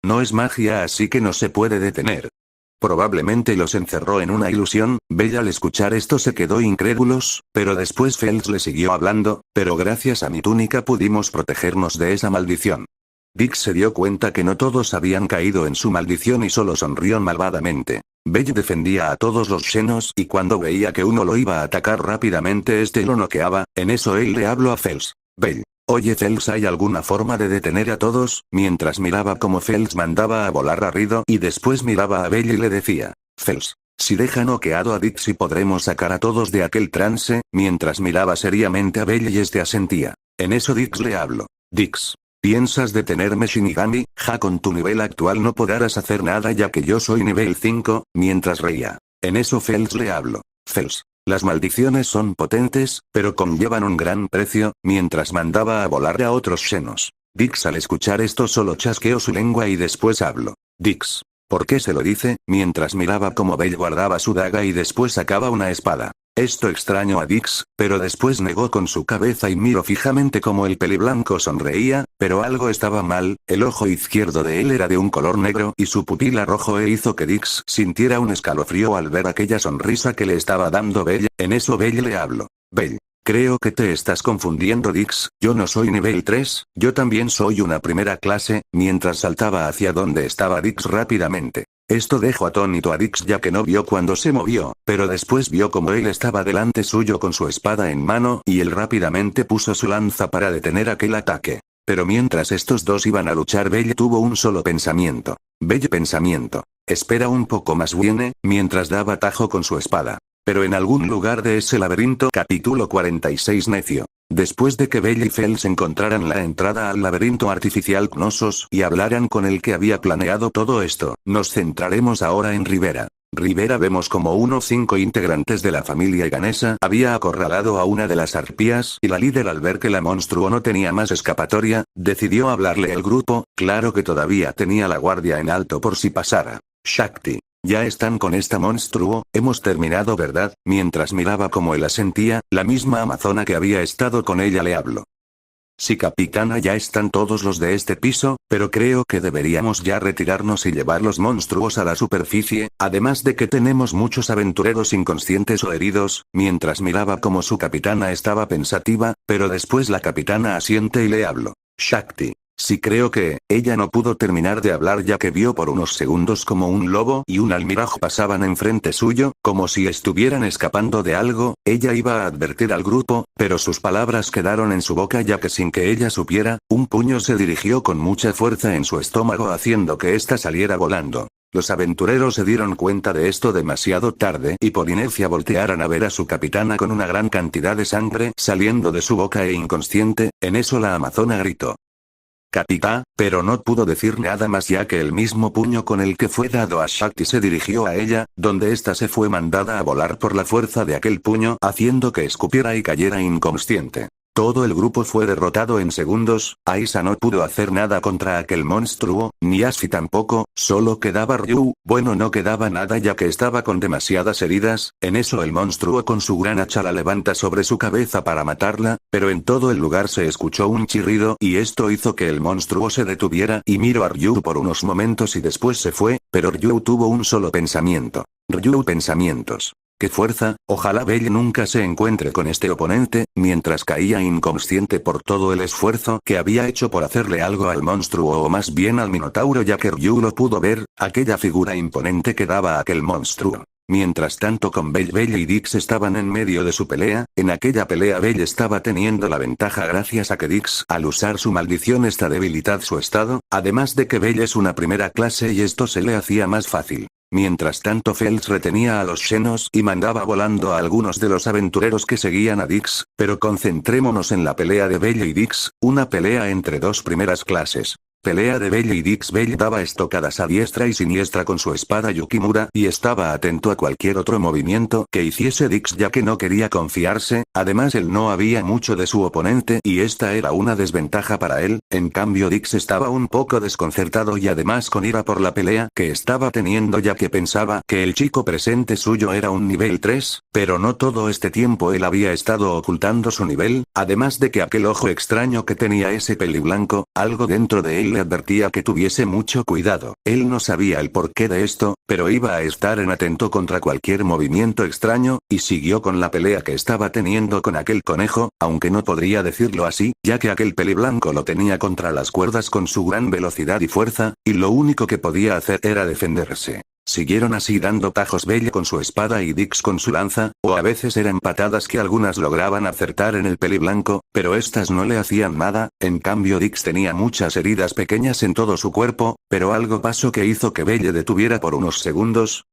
No es magia, así que no se puede detener. Probablemente los encerró en una ilusión. Belle al escuchar esto se quedó incrédulos, pero después Phelps le siguió hablando, pero gracias a mi túnica pudimos protegernos de esa maldición. Dix se dio cuenta que no todos habían caído en su maldición y solo sonrió malvadamente. Belle defendía a todos los senos y cuando veía que uno lo iba a atacar rápidamente este lo noqueaba. En eso él le habló a Phelps. Belle. Oye Phelps, ¿hay alguna forma de detener a todos? Mientras miraba como Phelps mandaba a volar a Rido y después miraba a Belle y le decía. Phelps. Si deja noqueado a Dix y podremos sacar a todos de aquel trance. Mientras miraba seriamente a Belle y este asentía. En eso Dix le habló. Dix. ¿Piensas detenerme Shinigami? Ja, con tu nivel actual no podrás hacer nada ya que yo soy nivel 5, mientras reía. En eso Phelps le habló. Phelps. Las maldiciones son potentes, pero conllevan un gran precio. Mientras mandaba a volar a otros senos. Dix al escuchar esto solo chasqueó su lengua y después habló. Dix. ¿Por qué se lo dice? Mientras miraba cómo Belle guardaba su daga y después sacaba una espada. Esto extrañó a Dix, pero después negó con su cabeza y miró fijamente como el peliblanco sonreía, pero algo estaba mal. El ojo izquierdo de él era de un color negro y su pupila rojo hizo que Dix sintiera un escalofrío al ver aquella sonrisa que le estaba dando Belle. En eso Belle le habló. Belle. Creo que te estás confundiendo Dix, yo no soy nivel 3, yo también soy una primera clase. Mientras saltaba hacia donde estaba Dix rápidamente. Esto dejó atónito a Dix ya que no vio cuando se movió, pero después vio como él estaba delante suyo con su espada en mano y él rápidamente puso su lanza para detener aquel ataque. Pero mientras estos dos iban a luchar Belle tuvo un solo pensamiento. Belle pensamiento. Espera un poco más viene, mientras daba tajo con su espada. Pero en algún lugar de ese laberinto. Capítulo 46 Necio. Después de que Belle y Phelps encontraran la entrada al laberinto artificial Knossos y hablaran con el que había planeado todo esto, nos centraremos ahora en Rivera. Rivera vemos como unos 5 integrantes de la familia Ganesa había acorralado a una de las arpías y la líder al ver que la monstruo no tenía más escapatoria, decidió hablarle al grupo, claro que todavía tenía la guardia en alto por si pasara. Shakti. Ya están con esta monstruo, hemos terminado ¿verdad? Mientras miraba como él asentía, la misma amazona que había estado con ella le habló. Sí capitana, ya están todos los de este piso, pero creo que deberíamos ya retirarnos y llevar los monstruos a la superficie, además de que tenemos muchos aventureros inconscientes o heridos. Mientras miraba como su capitana estaba pensativa, pero después la capitana asiente y le habló. Shakti. Sí creo que, ella no pudo terminar de hablar ya que vio por unos segundos como un lobo y un almiraj pasaban enfrente suyo, como si estuvieran escapando de algo. Ella iba a advertir al grupo, pero sus palabras quedaron en su boca ya que sin que ella supiera, un puño se dirigió con mucha fuerza en su estómago haciendo que ésta saliera volando. Los aventureros se dieron cuenta de esto demasiado tarde y por inercia voltearon a ver a su capitana con una gran cantidad de sangre saliendo de su boca e inconsciente. En eso la amazona gritó. Capitá, pero no pudo decir nada más ya que el mismo puño con el que fue dado a Shakti se dirigió a ella, donde ésta se fue mandada a volar por la fuerza de aquel puño, haciendo que escupiera y cayera inconsciente. Todo el grupo fue derrotado en segundos. Aisa no pudo hacer nada contra aquel monstruo, ni Asfi tampoco, solo quedaba Ryu. Bueno, no quedaba nada ya que estaba con demasiadas heridas. En eso el monstruo con su gran hacha la levanta sobre su cabeza para matarla, pero en todo el lugar se escuchó un chirrido y esto hizo que el monstruo se detuviera y miró a Ryu por unos momentos y después se fue, pero Ryu tuvo un solo pensamiento. Ryu pensamientos. ¡Qué fuerza! Ojalá Belle nunca se encuentre con este oponente. Mientras caía inconsciente por todo el esfuerzo que había hecho por hacerle algo al monstruo o más bien al minotauro ya que Ryu lo pudo ver, aquella figura imponente que daba aquel monstruo. Mientras tanto con Belle y Dix estaban en medio de su pelea, en aquella pelea Belle estaba teniendo la ventaja gracias a que Dix al usar su maldición está debilitado su estado, además de que Belle es una primera clase y esto se le hacía más fácil. Mientras tanto Felix retenía a los Xenos y mandaba volando a algunos de los aventureros que seguían a Dix, pero concentrémonos en la pelea de Belle y Dix, una pelea entre dos primeras clases. Pelea de Belle y Dix. Belle daba estocadas a diestra y siniestra con su espada Yukimura y estaba atento a cualquier otro movimiento que hiciese Dix ya que no quería confiarse, además él no había mucho de su oponente y esta era una desventaja para él, en cambio Dix estaba un poco desconcertado y además con ira por la pelea que estaba teniendo ya que pensaba que el chico presente suyo era un nivel 3, pero no todo este tiempo él había estado ocultando su nivel, además de que aquel ojo extraño que tenía ese peliblanco, algo dentro de él le advertía que tuviese mucho cuidado. Él no sabía el porqué de esto, pero iba a estar en atento contra cualquier movimiento extraño, y siguió con la pelea que estaba teniendo con aquel conejo, aunque no podría decirlo así, ya que aquel peliblanco lo tenía contra las cuerdas con su gran velocidad y fuerza, y lo único que podía hacer era defenderse. Siguieron así dando tajos Belle con su espada y Dix con su lanza, o a veces eran patadas que algunas lograban acertar en el peliblanco, pero estas no le hacían nada, en cambio Dix tenía muchas heridas pequeñas en todo su cuerpo, pero algo pasó que hizo que Belle detuviera por unos segundos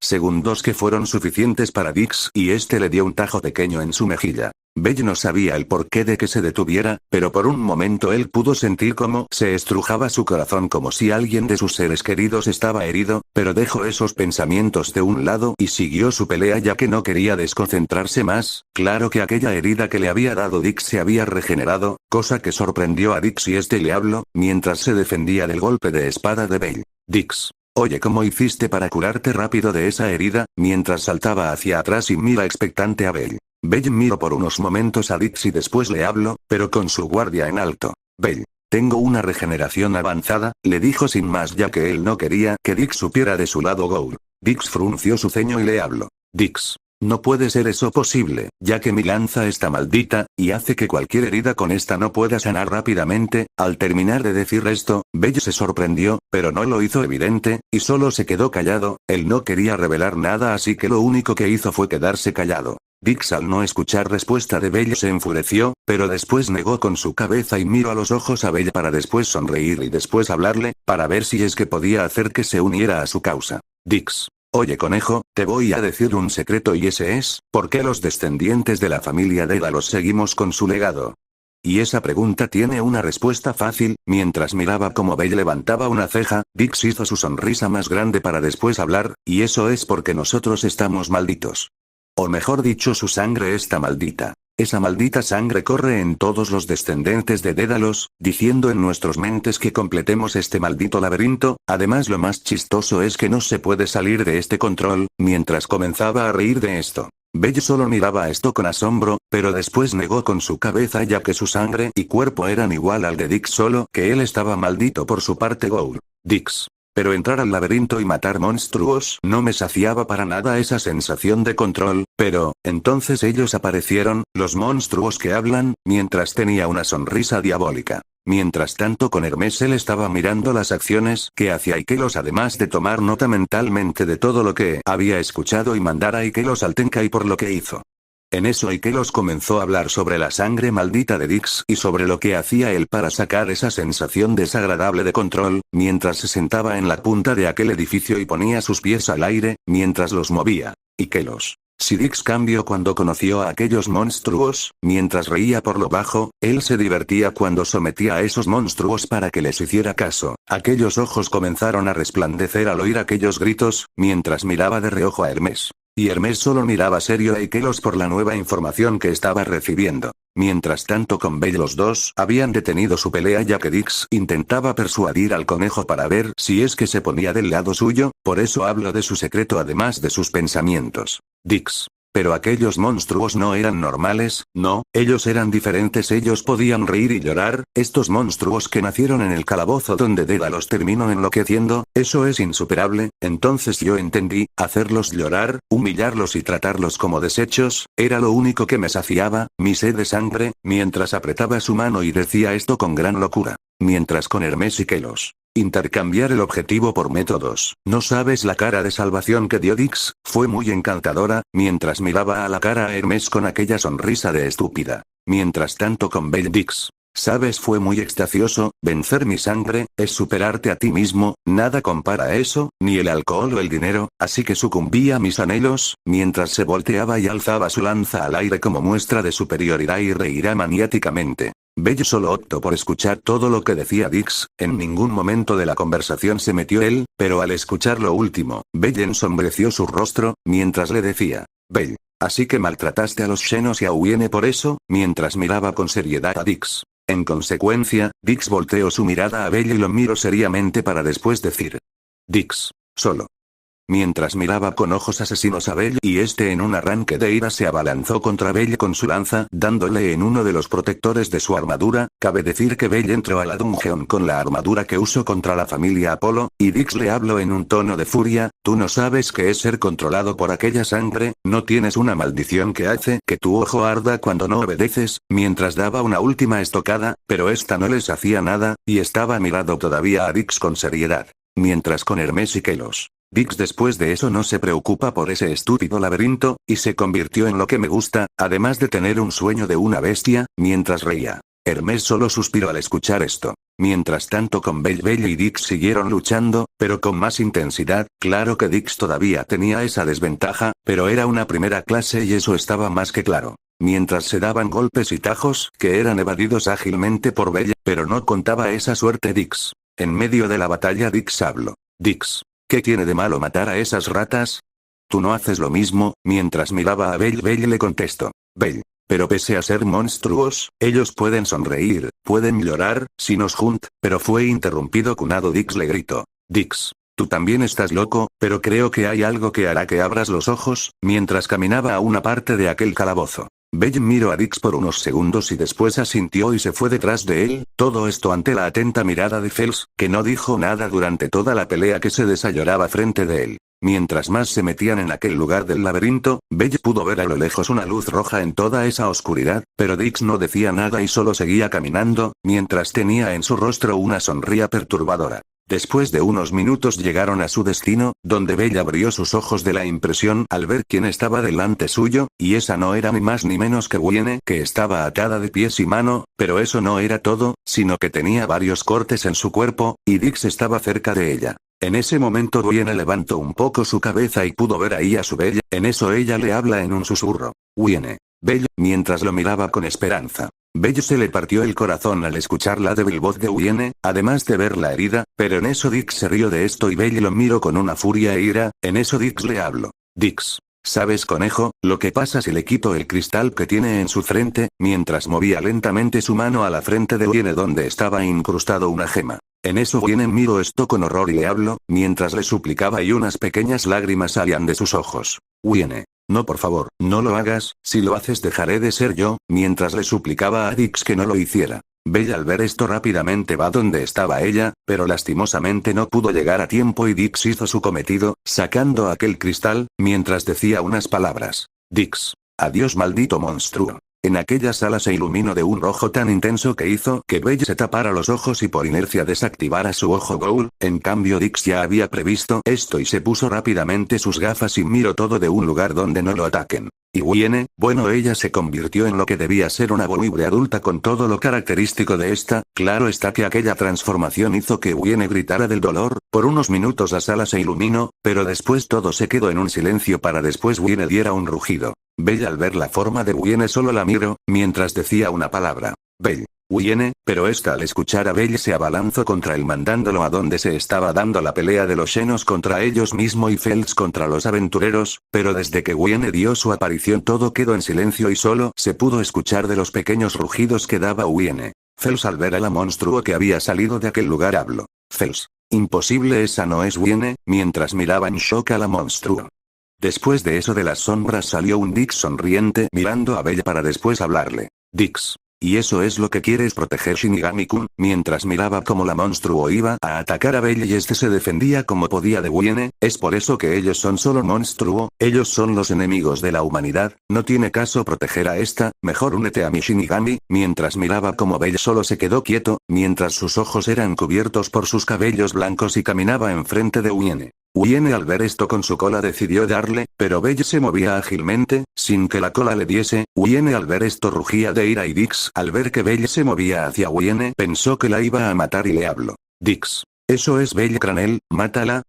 que fueron suficientes para Dix y este le dio un tajo pequeño en su mejilla. Belle no sabía el porqué de que se detuviera, pero por un momento él pudo sentir cómo se estrujaba su corazón como si alguien de sus seres queridos estaba herido, pero dejó esos pensamientos de un lado y siguió su pelea ya que no quería desconcentrarse más. Claro que aquella herida que le había dado Dix se había regenerado, cosa que sorprendió a Dix y este le habló, mientras se defendía del golpe de espada de Belle. Dix. Oye, ¿cómo hiciste para curarte rápido de esa herida? Mientras saltaba hacia atrás y mira expectante a Belle. Belle miró por unos momentos a Dix y después le habló, pero con su guardia en alto. Belle. Tengo una regeneración avanzada, le dijo sin más ya que él no quería que Dix supiera de su lado Gour. Dix frunció su ceño y le habló. Dix. No puede ser eso posible, ya que mi lanza está maldita, y hace que cualquier herida con esta no pueda sanar rápidamente. Al terminar de decir esto, Belle se sorprendió, pero no lo hizo evidente, y solo se quedó callado. Él no quería revelar nada así que lo único que hizo fue quedarse callado. Dix al no escuchar respuesta de Belle se enfureció, pero después negó con su cabeza y miró a los ojos a Belle para después sonreír y después hablarle, para ver si es que podía hacer que se uniera a su causa. Dix. Oye conejo, te voy a decir un secreto y ese es, ¿por qué los descendientes de la familia Dédalos seguimos con su legado? Y esa pregunta tiene una respuesta fácil. Mientras miraba cómo Belle levantaba una ceja, Dix hizo su sonrisa más grande para después hablar, y eso es porque nosotros estamos malditos. O mejor dicho, su sangre está maldita. Esa maldita sangre corre en todos los descendientes de Dédalos, diciendo en nuestras mentes que completemos este maldito laberinto. Además lo más chistoso es que no se puede salir de este control. Mientras comenzaba a reír de esto, Belle solo miraba esto con asombro, pero después negó con su cabeza ya que su sangre y cuerpo eran igual al de Dix, solo que él estaba maldito por su parte Gour. Dix. Pero entrar al laberinto y matar monstruos no me saciaba para nada esa sensación de control, pero, entonces ellos aparecieron, los monstruos que hablan, mientras tenía una sonrisa diabólica. Mientras tanto con Hermes él estaba mirando las acciones que hacía Ikelos además de tomar nota mentalmente de todo lo que había escuchado y mandar a Ikelos al Tenkai por lo que hizo. En eso Ikelos comenzó a hablar sobre la sangre maldita de Dix y sobre lo que hacía él para sacar esa sensación desagradable de control, mientras se sentaba en la punta de aquel edificio y ponía sus pies al aire, mientras los movía. Ikelos. Si Dix cambió cuando conoció a aquellos monstruos, mientras reía por lo bajo, él se divertía cuando sometía a esos monstruos para que les hiciera caso. Aquellos ojos comenzaron a resplandecer al oír aquellos gritos, mientras miraba de reojo a Hermes. Y Hermes solo miraba serio a Ikelos por la nueva información que estaba recibiendo. Mientras tanto con Belle los dos habían detenido su pelea ya que Dix intentaba persuadir al conejo para ver si es que se ponía del lado suyo, por eso hablo de su secreto además de sus pensamientos. Dix. Pero aquellos monstruos no eran normales, no, ellos eran diferentes, ellos podían reír y llorar, estos monstruos que nacieron en el calabozo donde Dédalos terminó enloqueciendo, eso es insuperable. Entonces yo entendí, hacerlos llorar, humillarlos y tratarlos como desechos, era lo único que me saciaba, mi sed de sangre, mientras apretaba su mano y decía esto con gran locura. Mientras con Hermes y Ikelos Intercambiar el objetivo por métodos. No sabes la cara de salvación que dio Dix, fue muy encantadora, mientras miraba a la cara a Hermes con aquella sonrisa de estúpida. Mientras tanto con Belle Dix. Sabes, fue muy extacioso, vencer mi sangre, es superarte a ti mismo, nada compara eso, ni el alcohol o el dinero, así que sucumbí a mis anhelos, mientras se volteaba y alzaba su lanza al aire como muestra de superioridad y reirá maniáticamente. Belle solo optó por escuchar todo lo que decía Dix, en ningún momento de la conversación se metió él, pero al escuchar lo último, Belle ensombreció su rostro, mientras le decía, Belle, así que maltrataste a los Xenos y a Uine por eso, mientras miraba con seriedad a Dix. En consecuencia, Dix volteó su mirada a Belle y lo miró seriamente para después decir. Dix, solo. Mientras miraba con ojos asesinos a Belle y este en un arranque de ira se abalanzó contra Belle con su lanza, dándole en uno de los protectores de su armadura. Cabe decir que Belle entró a la dungeon con la armadura que usó contra la familia Apolo, y Dix le habló en un tono de furia, tú no sabes qué es ser controlado por aquella sangre, no tienes una maldición que hace que tu ojo arda cuando no obedeces, mientras daba una última estocada, pero esta no les hacía nada, y estaba mirando todavía a Dix con seriedad. Mientras con Hermes y Kelos. Dix después de eso no se preocupa por ese estúpido laberinto, y se convirtió en lo que me gusta, además de tener un sueño de una bestia, mientras reía. Hermes solo suspiró al escuchar esto. Mientras tanto con Belle y Dix siguieron luchando, pero con más intensidad, claro que Dix todavía tenía esa desventaja, pero era una primera clase y eso estaba más que claro. Mientras se daban golpes y tajos que eran evadidos ágilmente por Belle, pero no contaba esa suerte Dix. En medio de la batalla Dix habló. Dix. ¿Qué tiene de malo matar a esas ratas? ¿Tú no haces lo mismo? Mientras miraba a Belle le contestó. Belle. Pero pese a ser monstruos, ellos pueden sonreír, pueden llorar, si nos pero fue interrumpido cunado Dix le gritó. Dix. Tú también estás loco, pero creo que hay algo que hará que abras los ojos, mientras caminaba a una parte de aquel calabozo. Belle miró a Dix por unos segundos y después asintió y se fue detrás de él, todo esto ante la atenta mirada de Fels, que no dijo nada durante toda la pelea que se desarrollaba frente de él. Mientras más se metían en aquel lugar del laberinto, Belle pudo ver a lo lejos una luz roja en toda esa oscuridad, pero Dix no decía nada y solo seguía caminando, mientras tenía en su rostro una sonrisa perturbadora. Después de unos minutos llegaron a su destino, donde Belle abrió sus ojos de la impresión al ver quién estaba delante suyo, y esa no era ni más ni menos que Uine, que estaba atada de pies y mano, pero eso no era todo, sino que tenía varios cortes en su cuerpo, y Dix estaba cerca de ella. En ese momento Uine levantó un poco su cabeza y pudo ver ahí a su Belle, en eso ella le habla en un susurro. Uine. Belle, mientras lo miraba con esperanza. Belle se le partió el corazón al escuchar la débil voz de Uine, además de ver la herida, pero en eso Dix se rió de esto y Belle lo miró con una furia e ira, en eso Dix le habló. Dix. ¿Sabes, conejo, lo que pasa si le quito el cristal que tiene en su frente? Mientras movía lentamente su mano a la frente de Uine donde estaba incrustado una gema. En eso Uine miró esto con horror y le habló, mientras le suplicaba y unas pequeñas lágrimas salían de sus ojos. Uine. No, por favor, no lo hagas, si lo haces dejaré de ser yo, mientras le suplicaba a Dix que no lo hiciera. Belle al ver esto rápidamente va donde estaba ella, pero lastimosamente no pudo llegar a tiempo y Dix hizo su cometido, sacando aquel cristal, mientras decía unas palabras. Dix. Adiós maldito monstruo. En aquella sala se iluminó de un rojo tan intenso que hizo que Belle se tapara los ojos y por inercia desactivara su ojo Ghoul, en cambio Dix ya había previsto esto y se puso rápidamente sus gafas y miró todo de un lugar donde no lo ataquen. Y Uine, bueno ella se convirtió en lo que debía ser una voluble adulta con todo lo característico de esta, claro está que aquella transformación hizo que Uine gritara del dolor, por unos minutos la sala se iluminó, pero después todo se quedó en un silencio para después Uine diera un rugido. Belle al ver la forma de Uine solo la miró, mientras decía una palabra. Belle. Uine, pero esta al escuchar a Belle se abalanzó contra él mandándolo a donde se estaba dando la pelea de los Xenos contra ellos mismos y Fels contra los aventureros, pero desde que Uine dio su aparición todo quedó en silencio y solo se pudo escuchar de los pequeños rugidos que daba Uine. Fels al ver a la monstruo que había salido de aquel lugar habló. Fels. Imposible, esa no es Uine, mientras miraba en shock a la monstruo. Después de eso de las sombras salió un Dix sonriente mirando a Belle para después hablarle. Dix. ¿Y eso es lo que quieres proteger, Shinigami-kun? Mientras miraba cómo la monstruo iba a atacar a Belle y este se defendía como podía de Wiene, es por eso que ellos son solo monstruo, ellos son los enemigos de la humanidad, no tiene caso proteger a esta, mejor únete a mi Shinigami. Mientras miraba cómo Belle solo se quedó quieto, mientras sus ojos eran cubiertos por sus cabellos blancos y caminaba enfrente de Wiene. Wiene al ver esto con su cola decidió darle, pero Belle se movía ágilmente, sin que la cola le diese. Wiene al ver esto rugía de ira y Dix al ver que Belle se movía hacia Wiene pensó que la iba a matar y le habló. Dix. Eso es Belle Cranel, mátala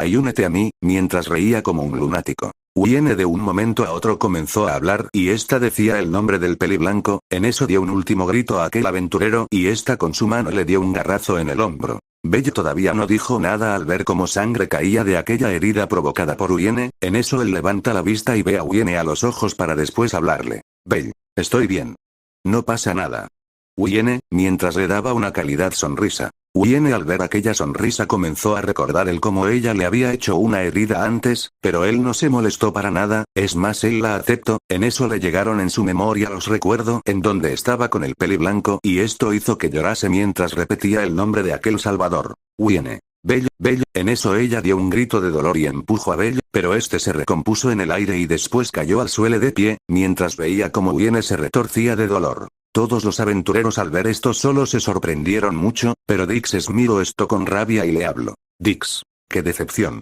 y únete a mí, mientras reía como un lunático. Wiene de un momento a otro comenzó a hablar y esta decía el nombre del peliblanco, en eso dio un último grito a aquel aventurero y esta con su mano le dio un garrazo en el hombro. Belle todavía no dijo nada al ver cómo sangre caía de aquella herida provocada por Wiene, en eso él levanta la vista y ve a Wiene a los ojos para después hablarle. Belle, estoy bien. No pasa nada. Wiene, mientras le daba una cálida sonrisa. Wiene al ver aquella sonrisa comenzó a recordar el cómo ella le había hecho una herida antes, pero él no se molestó para nada, es más él la aceptó, en eso le llegaron en su memoria los recuerdos en donde estaba con el peliblanco y esto hizo que llorase mientras repetía el nombre de aquel salvador. Wiene. Belle, en eso ella dio un grito de dolor y empujó a Belle, pero este se recompuso en el aire y después cayó al suelo de pie, mientras veía cómo Wiene se retorcía de dolor. Todos los aventureros al ver esto solo se sorprendieron mucho, pero Dix miró esto con rabia y le habló. Dix. ¡Qué decepción!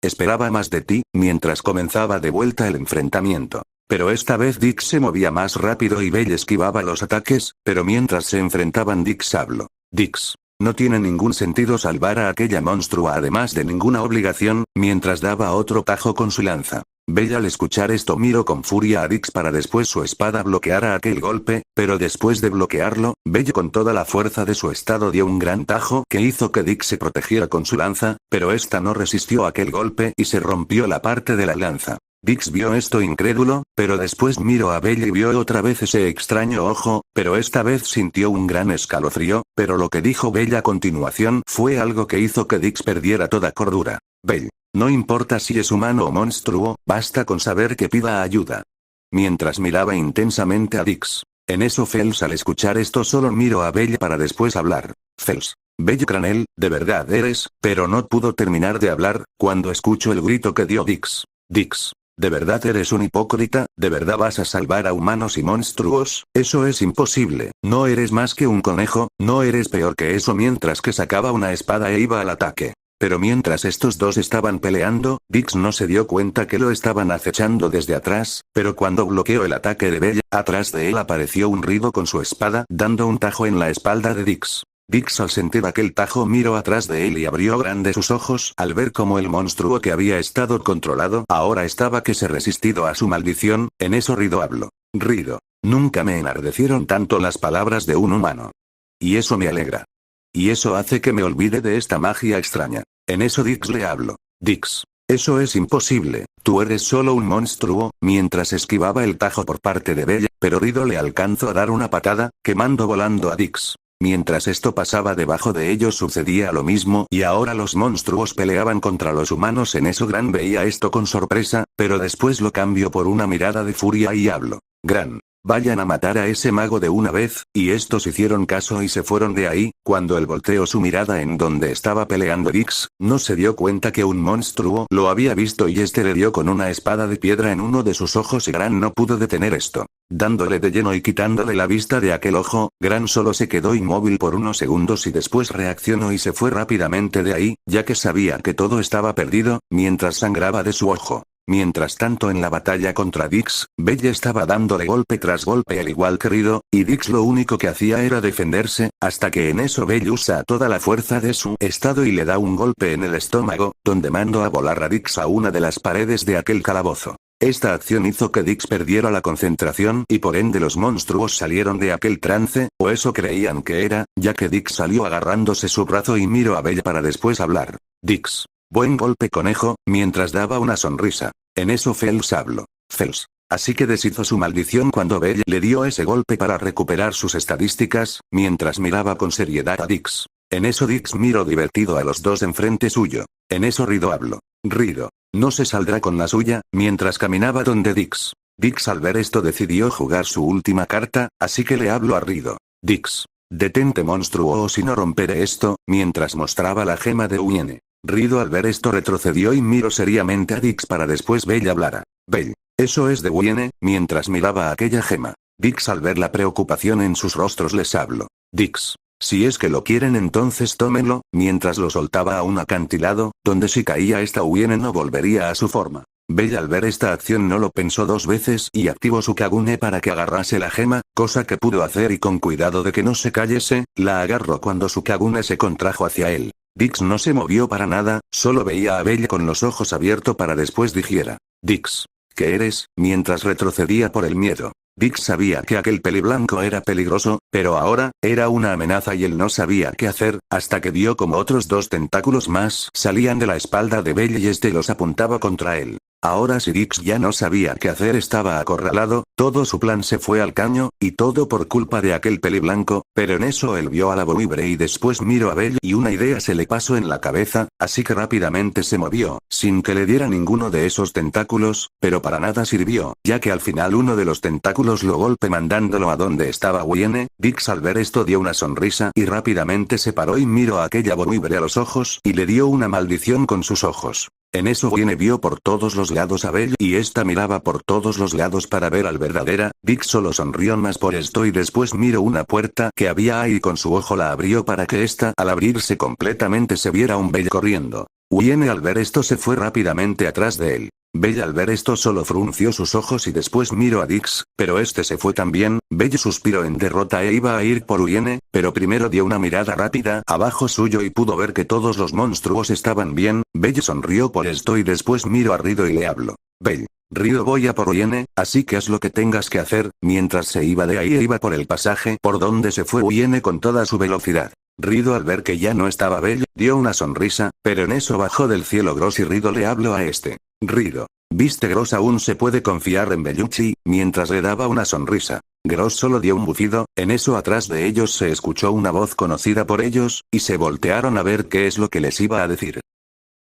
Esperaba más de ti, mientras comenzaba de vuelta el enfrentamiento. Pero esta vez Dix se movía más rápido y Belle esquivaba los ataques, pero mientras se enfrentaban Dix habló. Dix. No tiene ningún sentido salvar a aquella monstrua además de ninguna obligación, mientras daba otro tajo con su lanza. Belle al escuchar esto miró con furia a Dix para después su espada bloqueara aquel golpe, pero después de bloquearlo, Belle con toda la fuerza de su estado dio un gran tajo que hizo que Dix se protegiera con su lanza, pero esta no resistió aquel golpe y se rompió la parte de la lanza. Dix vio esto incrédulo, pero después miró a Belle y vio otra vez ese extraño ojo, pero esta vez sintió un gran escalofrío, pero lo que dijo Belle a continuación fue algo que hizo que Dix perdiera toda cordura. Belle. No importa si es humano o monstruo, basta con saber que pida ayuda. Mientras miraba intensamente a Dix. En eso Fels al escuchar esto solo miró a Belle para después hablar. Fels. Belle Cranel, de verdad eres, pero no pudo terminar de hablar, cuando escuchó el grito que dio Dix. Dix. ¿De verdad eres un hipócrita? ¿De verdad vas a salvar a humanos y monstruos? Eso es imposible, no eres más que un conejo, no eres peor que eso mientras que sacaba una espada e iba al ataque. Pero mientras estos dos estaban peleando, Dix no se dio cuenta que lo estaban acechando desde atrás, pero cuando bloqueó el ataque de Belle, atrás de él apareció un Rido con su espada, dando un tajo en la espalda de Dix. Dix al sentir aquel tajo miró atrás de él y abrió grandes sus ojos al ver cómo el monstruo que había estado controlado ahora estaba que se resistido a su maldición, en eso Rido habló. Rido. Nunca me enardecieron tanto las palabras de un humano. Y eso me alegra. Y eso hace que me olvide de esta magia extraña. En eso Dix le habló. Dix. Eso es imposible, tú eres solo un monstruo, mientras esquivaba el tajo por parte de Belle, pero Rido le alcanzó a dar una patada, quemando volando a Dix. Mientras esto pasaba debajo de ellos sucedía lo mismo y ahora los monstruos peleaban contra los humanos en eso Gran veía esto con sorpresa, pero después lo cambió por una mirada de furia y habló. Gran. Vayan a matar a ese mago de una vez, y estos hicieron caso y se fueron de ahí, cuando él volteó su mirada en donde estaba peleando Dix, no se dio cuenta que un monstruo lo había visto y este le dio con una espada de piedra en uno de sus ojos y Gran no pudo detener esto. Dándole de lleno y quitándole la vista de aquel ojo, Gran solo se quedó inmóvil por unos segundos y después reaccionó y se fue rápidamente de ahí, ya que sabía que todo estaba perdido, mientras sangraba de su ojo. Mientras tanto en la batalla contra Dix, Belle estaba dándole golpe tras golpe al igual que Rido, y Dix lo único que hacía era defenderse, hasta que en eso Belle usa toda la fuerza de su estado y le da un golpe en el estómago, donde mandó a volar a Dix a una de las paredes de aquel calabozo. Esta acción hizo que Dix perdiera la concentración y por ende los monstruos salieron de aquel trance, o eso creían que era, ya que Dix salió agarrándose su brazo y miró a Belle para después hablar. Dix. Buen golpe conejo, mientras daba una sonrisa. En eso Fels habló. Fels. Así que deshizo su maldición cuando Belle le dio ese golpe para recuperar sus estadísticas, mientras miraba con seriedad a Dix. En eso Dix miró divertido a los dos enfrente suyo. En eso Rido habló. Rido. No se saldrá con la suya, mientras caminaba donde Dix. Dix al ver esto decidió jugar su última carta, así que le habló a Rido. Dix. Detente monstruo o si no romperé esto, mientras mostraba la gema de Uine. Rido al ver esto retrocedió y miró seriamente a Dix para después Bell hablara. Bell. Eso es de Uine, mientras miraba aquella gema. Dix al ver la preocupación en sus rostros les habló. Dix. Si es que lo quieren entonces tómenlo, mientras lo soltaba a un acantilado, donde si caía esta Uine no volvería a su forma. Bell al ver esta acción no lo pensó dos veces y activó su Kagune para que agarrase la gema, cosa que pudo hacer y con cuidado de que no se cayese, la agarró cuando su Kagune se contrajo hacia él. Dix no se movió para nada, solo veía a Bell con los ojos abiertos para después dijera. Dix. ¿Qué eres? Mientras retrocedía por el miedo. Dix sabía que aquel peliblanco era peligroso, pero ahora, era una amenaza y él no sabía qué hacer, hasta que vio como otros dos tentáculos más salían de la espalda de Bell y este los apuntaba contra él. Ahora si Dix ya no sabía qué hacer estaba acorralado, todo su plan se fue al caño, y todo por culpa de aquel peliblanco, pero en eso él vio a la Bolibre y después miró a Bell y una idea se le pasó en la cabeza, así que rápidamente se movió, sin que le diera ninguno de esos tentáculos, pero para nada sirvió, ya que al final uno de los tentáculos lo golpe mandándolo a donde estaba Uine. Dix al ver esto dio una sonrisa y rápidamente se paró y miró a aquella Bolibre a los ojos y le dio una maldición con sus ojos. En eso Uine vio por todos los lados a Bell y esta miraba por todos los lados para ver al verdadera. Dix solo sonrió más por esto y después miró una puerta que había ahí y con su ojo la abrió para que esta al abrirse completamente se viera un Bell corriendo. Uine al ver esto se fue rápidamente atrás de él. Bell al ver esto solo frunció sus ojos y después miró a Dix, pero este se fue también. Bell suspiró en derrota e iba a ir por Uine, pero primero dio una mirada rápida abajo suyo y pudo ver que todos los monstruos estaban bien. Bell sonrió por esto y después miró a Rido y le habló. Bell. Rido voy a por Uine, así que haz lo que tengas que hacer. Mientras se iba de ahí e iba por el pasaje por donde se fue Uine con toda su velocidad. Rido al ver que ya no estaba Bell, dio una sonrisa, pero en eso bajó del cielo Gross y Rido le habló a este. Rido. ¿Viste Gross aún se puede confiar en Bellucci? Mientras le daba una sonrisa. Gross solo dio un bufido, en eso atrás de ellos se escuchó una voz conocida por ellos, y se voltearon a ver qué es lo que les iba a decir.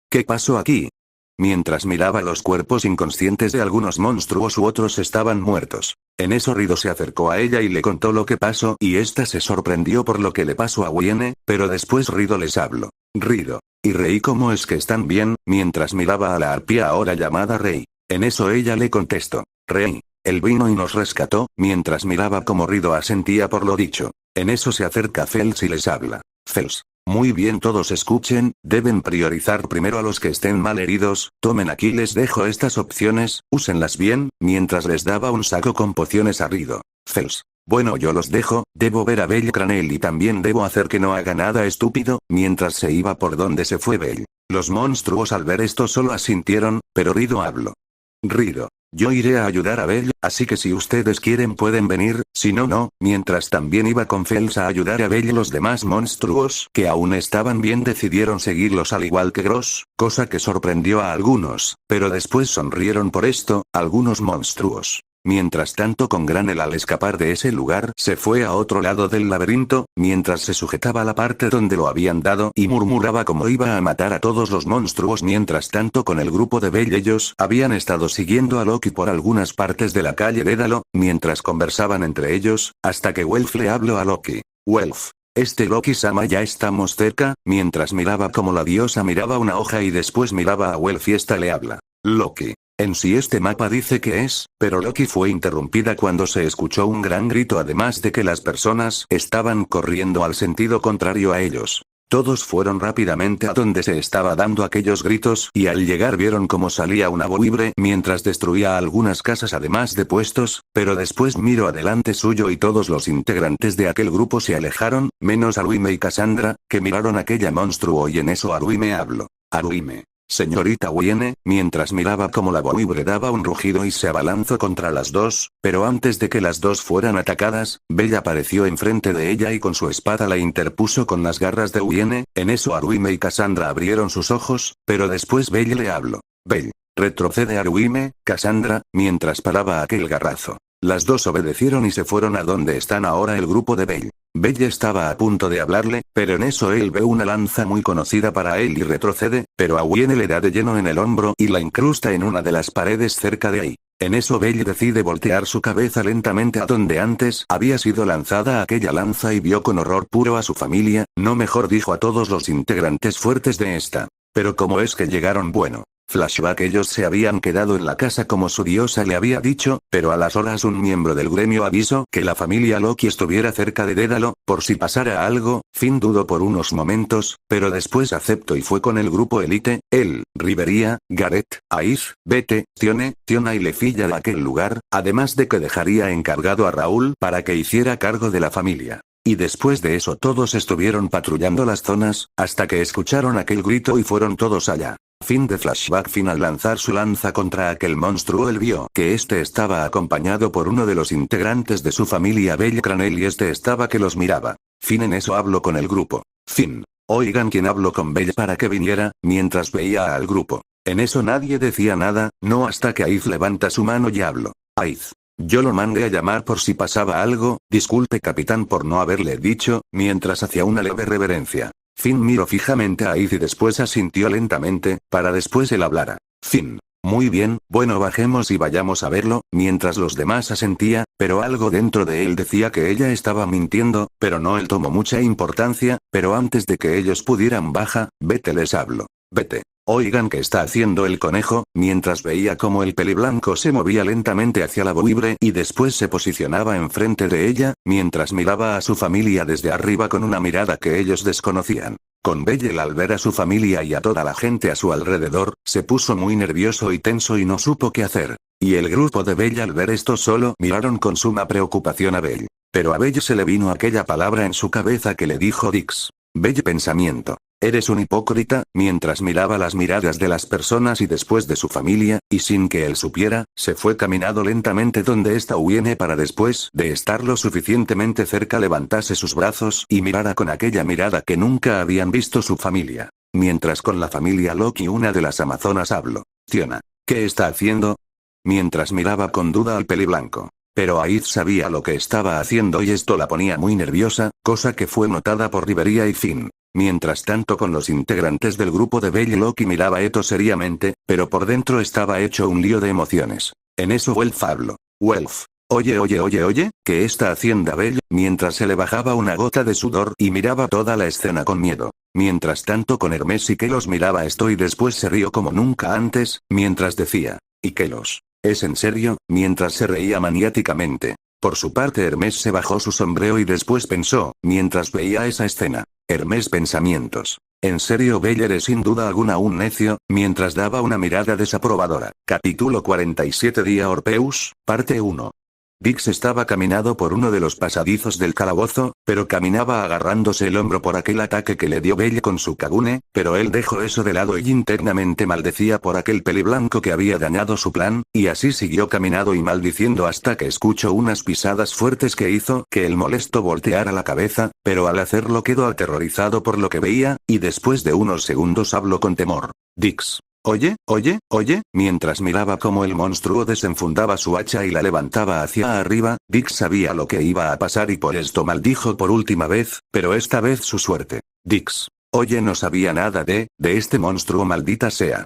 ¿Qué pasó aquí? Mientras miraba los cuerpos inconscientes de algunos monstruos u otros estaban muertos. En eso Rido se acercó a ella y le contó lo que pasó y ésta se sorprendió por lo que le pasó a Uine, pero después Rido les habló. Rido. Y Rei ¿cómo es que están bien? Mientras miraba a la arpía ahora llamada Rei. En eso ella le contestó. Rei. Él vino y nos rescató, mientras miraba como Rido asentía por lo dicho. En eso se acerca Fels y les habla. Fels. Muy bien todos escuchen, deben priorizar primero a los que estén mal heridos, tomen aquí les dejo estas opciones, úsenlas bien, mientras les daba un saco con pociones a Rido. Fels. Bueno yo los dejo, debo ver a Bell Cranel y también debo hacer que no haga nada estúpido, mientras se iba por donde se fue Bell. Los monstruos al ver esto solo asintieron, pero Rido habló. Rido. Yo iré a ayudar a Bell, así que si ustedes quieren pueden venir, si no no, mientras también iba con Fels a ayudar a Bell y los demás monstruos que aún estaban bien decidieron seguirlos al igual que Gross, cosa que sorprendió a algunos, pero después sonrieron por esto, algunos monstruos. Mientras tanto con Granel al escapar de ese lugar se fue a otro lado del laberinto, mientras se sujetaba a la parte donde lo habían dado y murmuraba cómo iba a matar a todos los monstruos. Mientras tanto con el grupo de Bell ellos habían estado siguiendo a Loki por algunas partes de la calle Dédalo, mientras conversaban entre ellos, hasta que Welf le habló a Loki. Welf. Loki-sama ya estamos cerca, mientras miraba como la diosa miraba una hoja y después miraba a Welf y esta le habla. Loki. En sí este mapa dice que es, pero Loki fue interrumpida cuando se escuchó un gran grito además de que las personas estaban corriendo al sentido contrario a ellos. Todos fueron rápidamente a donde se estaba dando aquellos gritos y al llegar vieron cómo salía una Bolibre mientras destruía algunas casas además de puestos, pero después miró adelante suyo y todos los integrantes de aquel grupo se alejaron, menos Aruime y Cassandra, que miraron aquella monstruo y en eso Aruime habló. Aruime. Señorita Uine, mientras miraba como la Bolibre daba un rugido y se abalanzó contra las dos, pero antes de que las dos fueran atacadas, Bell apareció enfrente de ella y con su espada la interpuso con las garras de Uine. En eso Aruime y Cassandra abrieron sus ojos, pero después Bell le habló. Bell. Retrocede Aruime, Cassandra, mientras paraba aquel garrazo. Las dos obedecieron y se fueron a donde están ahora el grupo de Bell. Bell estaba a punto de hablarle, pero en eso él ve una lanza muy conocida para él y retrocede, pero a Uine le da de lleno en el hombro y la incrusta en una de las paredes cerca de ahí. En eso Belle decide voltear su cabeza lentamente a donde antes había sido lanzada aquella lanza y vio con horror puro a su familia, no mejor dijo a todos los integrantes fuertes de esta. Pero ¿cómo es que llegaron? Bueno. Flashback: ellos se habían quedado en la casa como su diosa le había dicho, pero a las horas un miembro del gremio avisó que la familia Loki estuviera cerca de Dédalo, por si pasara algo. Finn dudó por unos momentos, pero después aceptó y fue con el grupo élite, él, Rivería, Gareth, Aiz, Bete, Tiona y Lefilla de aquel lugar, además de que dejaría encargado a Raúl para que hiciera cargo de la familia. Y después de eso todos estuvieron patrullando las zonas, hasta que escucharon aquel grito y fueron todos allá. Fin de flashback. Finn al lanzar su lanza contra aquel monstruo él vio que este estaba acompañado por uno de los integrantes de su familia Belle Cranel y este estaba que los miraba. Finn en eso habló con el grupo. Finn. Oigan, ¿quién habló con Belle para que viniera? Mientras veía al grupo. En eso nadie decía nada, no hasta que Aiz levanta su mano y habló. Aiz. Yo lo mandé a llamar por si pasaba algo, disculpe capitán por no haberle dicho, mientras hacía una leve reverencia. Finn miró fijamente a Aiz y después asintió lentamente, para después él hablara. Finn. Muy bien, bueno bajemos y vayamos a verlo, mientras los demás asentía, pero algo dentro de él decía que ella estaba mintiendo, pero no él tomó mucha importancia, pero antes de que ellos pudieran baja, Bete les habló. Bete. Oigan, ¿qué está haciendo el conejo? Mientras veía cómo el peliblanco se movía lentamente hacia la buitre y después se posicionaba enfrente de ella, mientras miraba a su familia desde arriba con una mirada que ellos desconocían. Con Belle al ver a su familia y a toda la gente a su alrededor, se puso muy nervioso y tenso y no supo qué hacer. Y el grupo de Belle al ver esto solo miraron con suma preocupación a Belle. Pero a Belle se le vino aquella palabra en su cabeza que le dijo Dix. Belle pensamiento. Eres un hipócrita, mientras miraba las miradas de las personas y después de su familia, y sin que él supiera, se fue caminando lentamente donde esta viene para después de estar lo suficientemente cerca levantase sus brazos y mirara con aquella mirada que nunca habían visto su familia. Mientras con la familia Loki una de las amazonas habló. Tiona. ¿Qué está haciendo? Mientras miraba con duda al peliblanco. Pero Aiz sabía lo que estaba haciendo y esto la ponía muy nerviosa, cosa que fue notada por Rivería y Finn. Mientras tanto con los integrantes del grupo de Belle Loki miraba esto seriamente, pero por dentro estaba hecho un lío de emociones. En eso Welf habló. Welf. Oye, ¿qué está haciendo Belle? Mientras se le bajaba una gota de sudor y miraba toda la escena con miedo. Mientras tanto con Hermes y Kelos miraba esto y después se rió como nunca antes, mientras decía. ¿Y Kelos? ¿Es en serio? Mientras se reía maniáticamente. Por su parte Hermes se bajó su sombrero y después pensó, mientras veía esa escena. Hermes pensamientos. En serio Belle eres sin duda alguna un necio, mientras daba una mirada desaprobadora. Capítulo 47 Día Orpheus, parte 1. Dix estaba caminando por uno de los pasadizos del calabozo, pero caminaba agarrándose el hombro por aquel ataque que le dio Belle con su Kagune, pero él dejó eso de lado y internamente maldecía por aquel peliblanco que había dañado su plan, y así siguió caminando y maldiciendo hasta que escuchó unas pisadas fuertes que hizo que el molesto volteara la cabeza, pero al hacerlo quedó aterrorizado por lo que veía, y después de unos segundos habló con temor. Dix. Oye, mientras miraba cómo el monstruo desenfundaba su hacha y la levantaba hacia arriba, Dix sabía lo que iba a pasar y por esto maldijo por última vez, pero esta vez su suerte. Dix. Oye, no sabía nada de este monstruo, maldita sea.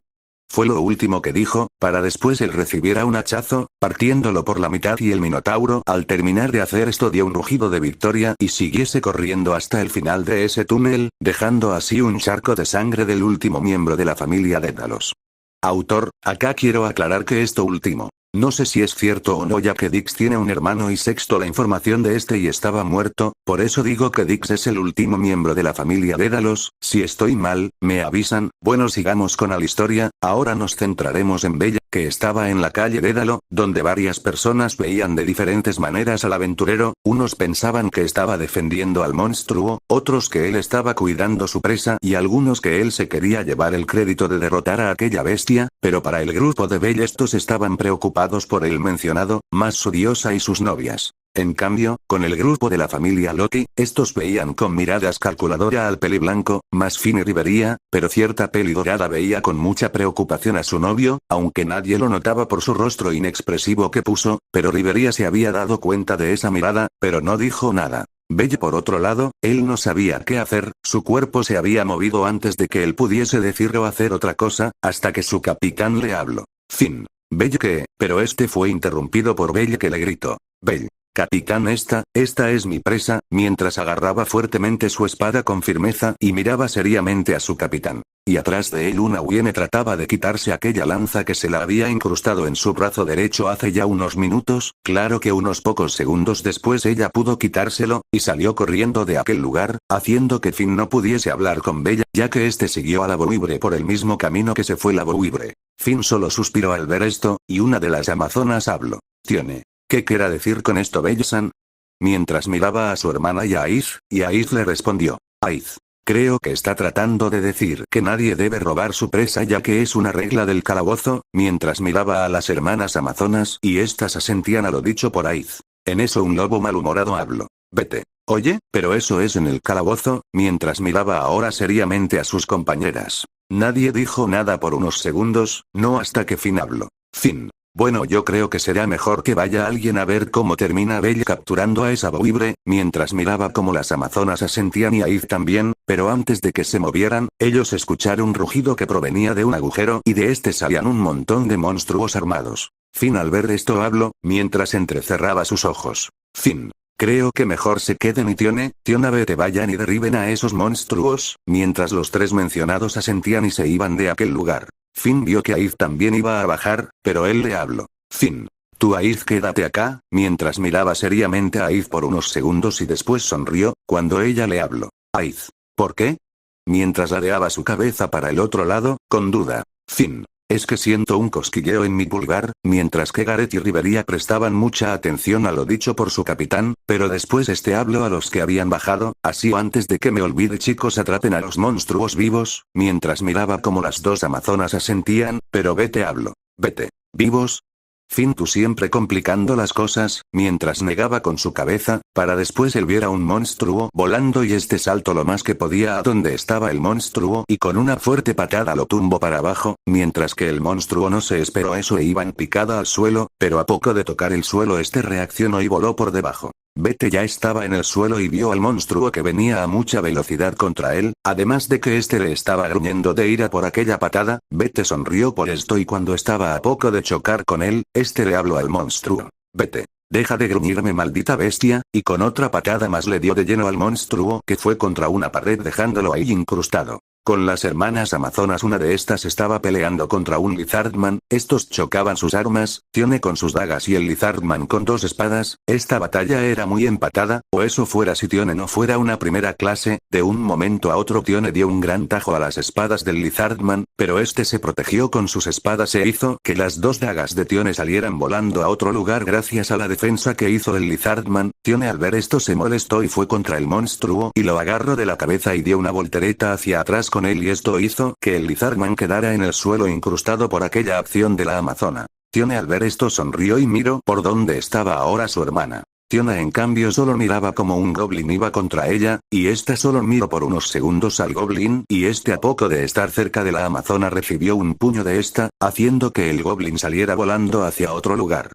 Fue lo último que dijo, para después él recibiera un hachazo, partiéndolo por la mitad y el minotauro al terminar de hacer esto dio un rugido de victoria y siguiese corriendo hasta el final de ese túnel, dejando así un charco de sangre del último miembro de la familia Dédalos. Autor, acá quiero aclarar que esto último. No sé si es cierto o no ya que Dix tiene un hermano y Sexto la información de este y estaba muerto, por eso digo que Dix es el último miembro de la familia Dédalos, si estoy mal, me avisan. Bueno, sigamos con la historia, ahora nos centraremos en Bella, que estaba en la calle Dédalo, donde varias personas veían de diferentes maneras al aventurero, unos pensaban que estaba defendiendo al monstruo, otros que él estaba cuidando su presa y algunos que él se quería llevar el crédito de derrotar a aquella bestia, pero para el grupo de Bella estos estaban preocupados por el mencionado, más su diosa y sus novias. En cambio, con el grupo de la familia Loki, estos veían con miradas calculadora al peliblanco, más Finn y Rivería, pero cierta peli dorada veía con mucha preocupación a su novio, aunque nadie lo notaba por su rostro inexpresivo que puso, pero Rivería se había dado cuenta de esa mirada, pero no dijo nada. Belle por otro lado, él no sabía qué hacer, su cuerpo se había movido antes de que él pudiese decir o hacer otra cosa, hasta que su capitán le habló. Finn. Bell que, pero este fue interrumpido por Bell que le gritó. Bell. Capitán, esta es mi presa, mientras agarraba fuertemente su espada con firmeza y miraba seriamente a su capitán. Y atrás de él una hiena trataba de quitarse aquella lanza que se la había incrustado en su brazo derecho hace ya unos minutos, claro que unos pocos segundos después ella pudo quitárselo, y salió corriendo de aquel lugar, haciendo que Finn no pudiese hablar con Bella, ya que este siguió a la Bouibre por el mismo camino que se fue la Bouibre. Finn solo suspiró al ver esto, y una de las amazonas habló. Tione. ¿Qué querrá decir con esto Bella-san? Mientras miraba a su hermana y a Aiz le respondió. Aiz. Creo que está tratando de decir que nadie debe robar su presa ya que es una regla del calabozo, mientras miraba a las hermanas amazonas y estas asentían a lo dicho por Aiz. En eso un lobo malhumorado habló. Vete. Oye, pero eso es en el calabozo, mientras miraba ahora seriamente a sus compañeras. Nadie dijo nada por unos segundos, no hasta que Finn habló. Finn. Bueno, yo creo que será mejor que vaya alguien a ver cómo termina Bella capturando a esa Bouibre, mientras miraba cómo las amazonas asentían y Aiz también, pero antes de que se movieran, ellos escucharon un rugido que provenía de un agujero y de este salían un montón de monstruos armados. Finn al ver esto habló, mientras entrecerraba sus ojos. Finn. Creo que mejor se queden y Tiona vete vayan y derriben a esos monstruos, mientras los tres mencionados asentían y se iban de aquel lugar. Finn vio que Aiz también iba a bajar, pero él le habló. Finn. Tú Aiz quédate acá, mientras miraba seriamente a Aiz por unos segundos y después sonrió, cuando ella le habló. Aiz. ¿Por qué? Mientras ladeaba su cabeza para el otro lado, con duda. Finn. Es que siento un cosquilleo en mi pulgar, mientras que Gareth y Riveria prestaban mucha atención a lo dicho por su capitán, pero después habló a los que habían bajado, así antes de que me olvide chicos atrapen a los monstruos vivos, mientras miraba como las dos amazonas asentían, pero vete hablo. Vete. ¿Vivos? Finn tú siempre complicando las cosas, mientras negaba con su cabeza, para después él viera un monstruo volando y este saltó lo más que podía a donde estaba el monstruo y con una fuerte patada lo tumbó para abajo, mientras que el monstruo no se esperó eso e iba en picada al suelo, pero a poco de tocar el suelo este reaccionó y voló por debajo. Vete ya estaba en el suelo y vio al monstruo que venía a mucha velocidad contra él, además de que este le estaba gruñendo de ira por aquella patada. Vete sonrió por esto y cuando estaba a poco de chocar con él, este le habló al monstruo. Vete. Deja de gruñirme maldita bestia, y con otra patada más le dio de lleno al monstruo que fue contra una pared dejándolo ahí incrustado. Con las hermanas amazonas una de estas estaba peleando contra un Lizardman, estos chocaban sus armas, Tione con sus dagas y el Lizardman con dos espadas, esta batalla era muy empatada, o eso fuera si Tione no fuera una primera clase, de un momento a otro Tione dio un gran tajo a las espadas del Lizardman, pero este se protegió con sus espadas e hizo que las dos dagas de Tione salieran volando a otro lugar gracias a la defensa que hizo el Lizardman. Tione al ver esto se molestó y fue contra el monstruo y lo agarró de la cabeza y dio una voltereta hacia atrás con él y esto hizo que el Lizardman quedara en el suelo incrustado por aquella acción de la amazona. Tione al ver esto sonrió y miró por donde estaba ahora su hermana. Tiona en cambio solo miraba como un goblin iba contra ella, y esta solo miró por unos segundos al goblin y este a poco de estar cerca de la amazona recibió un puño de esta, haciendo que el goblin saliera volando hacia otro lugar.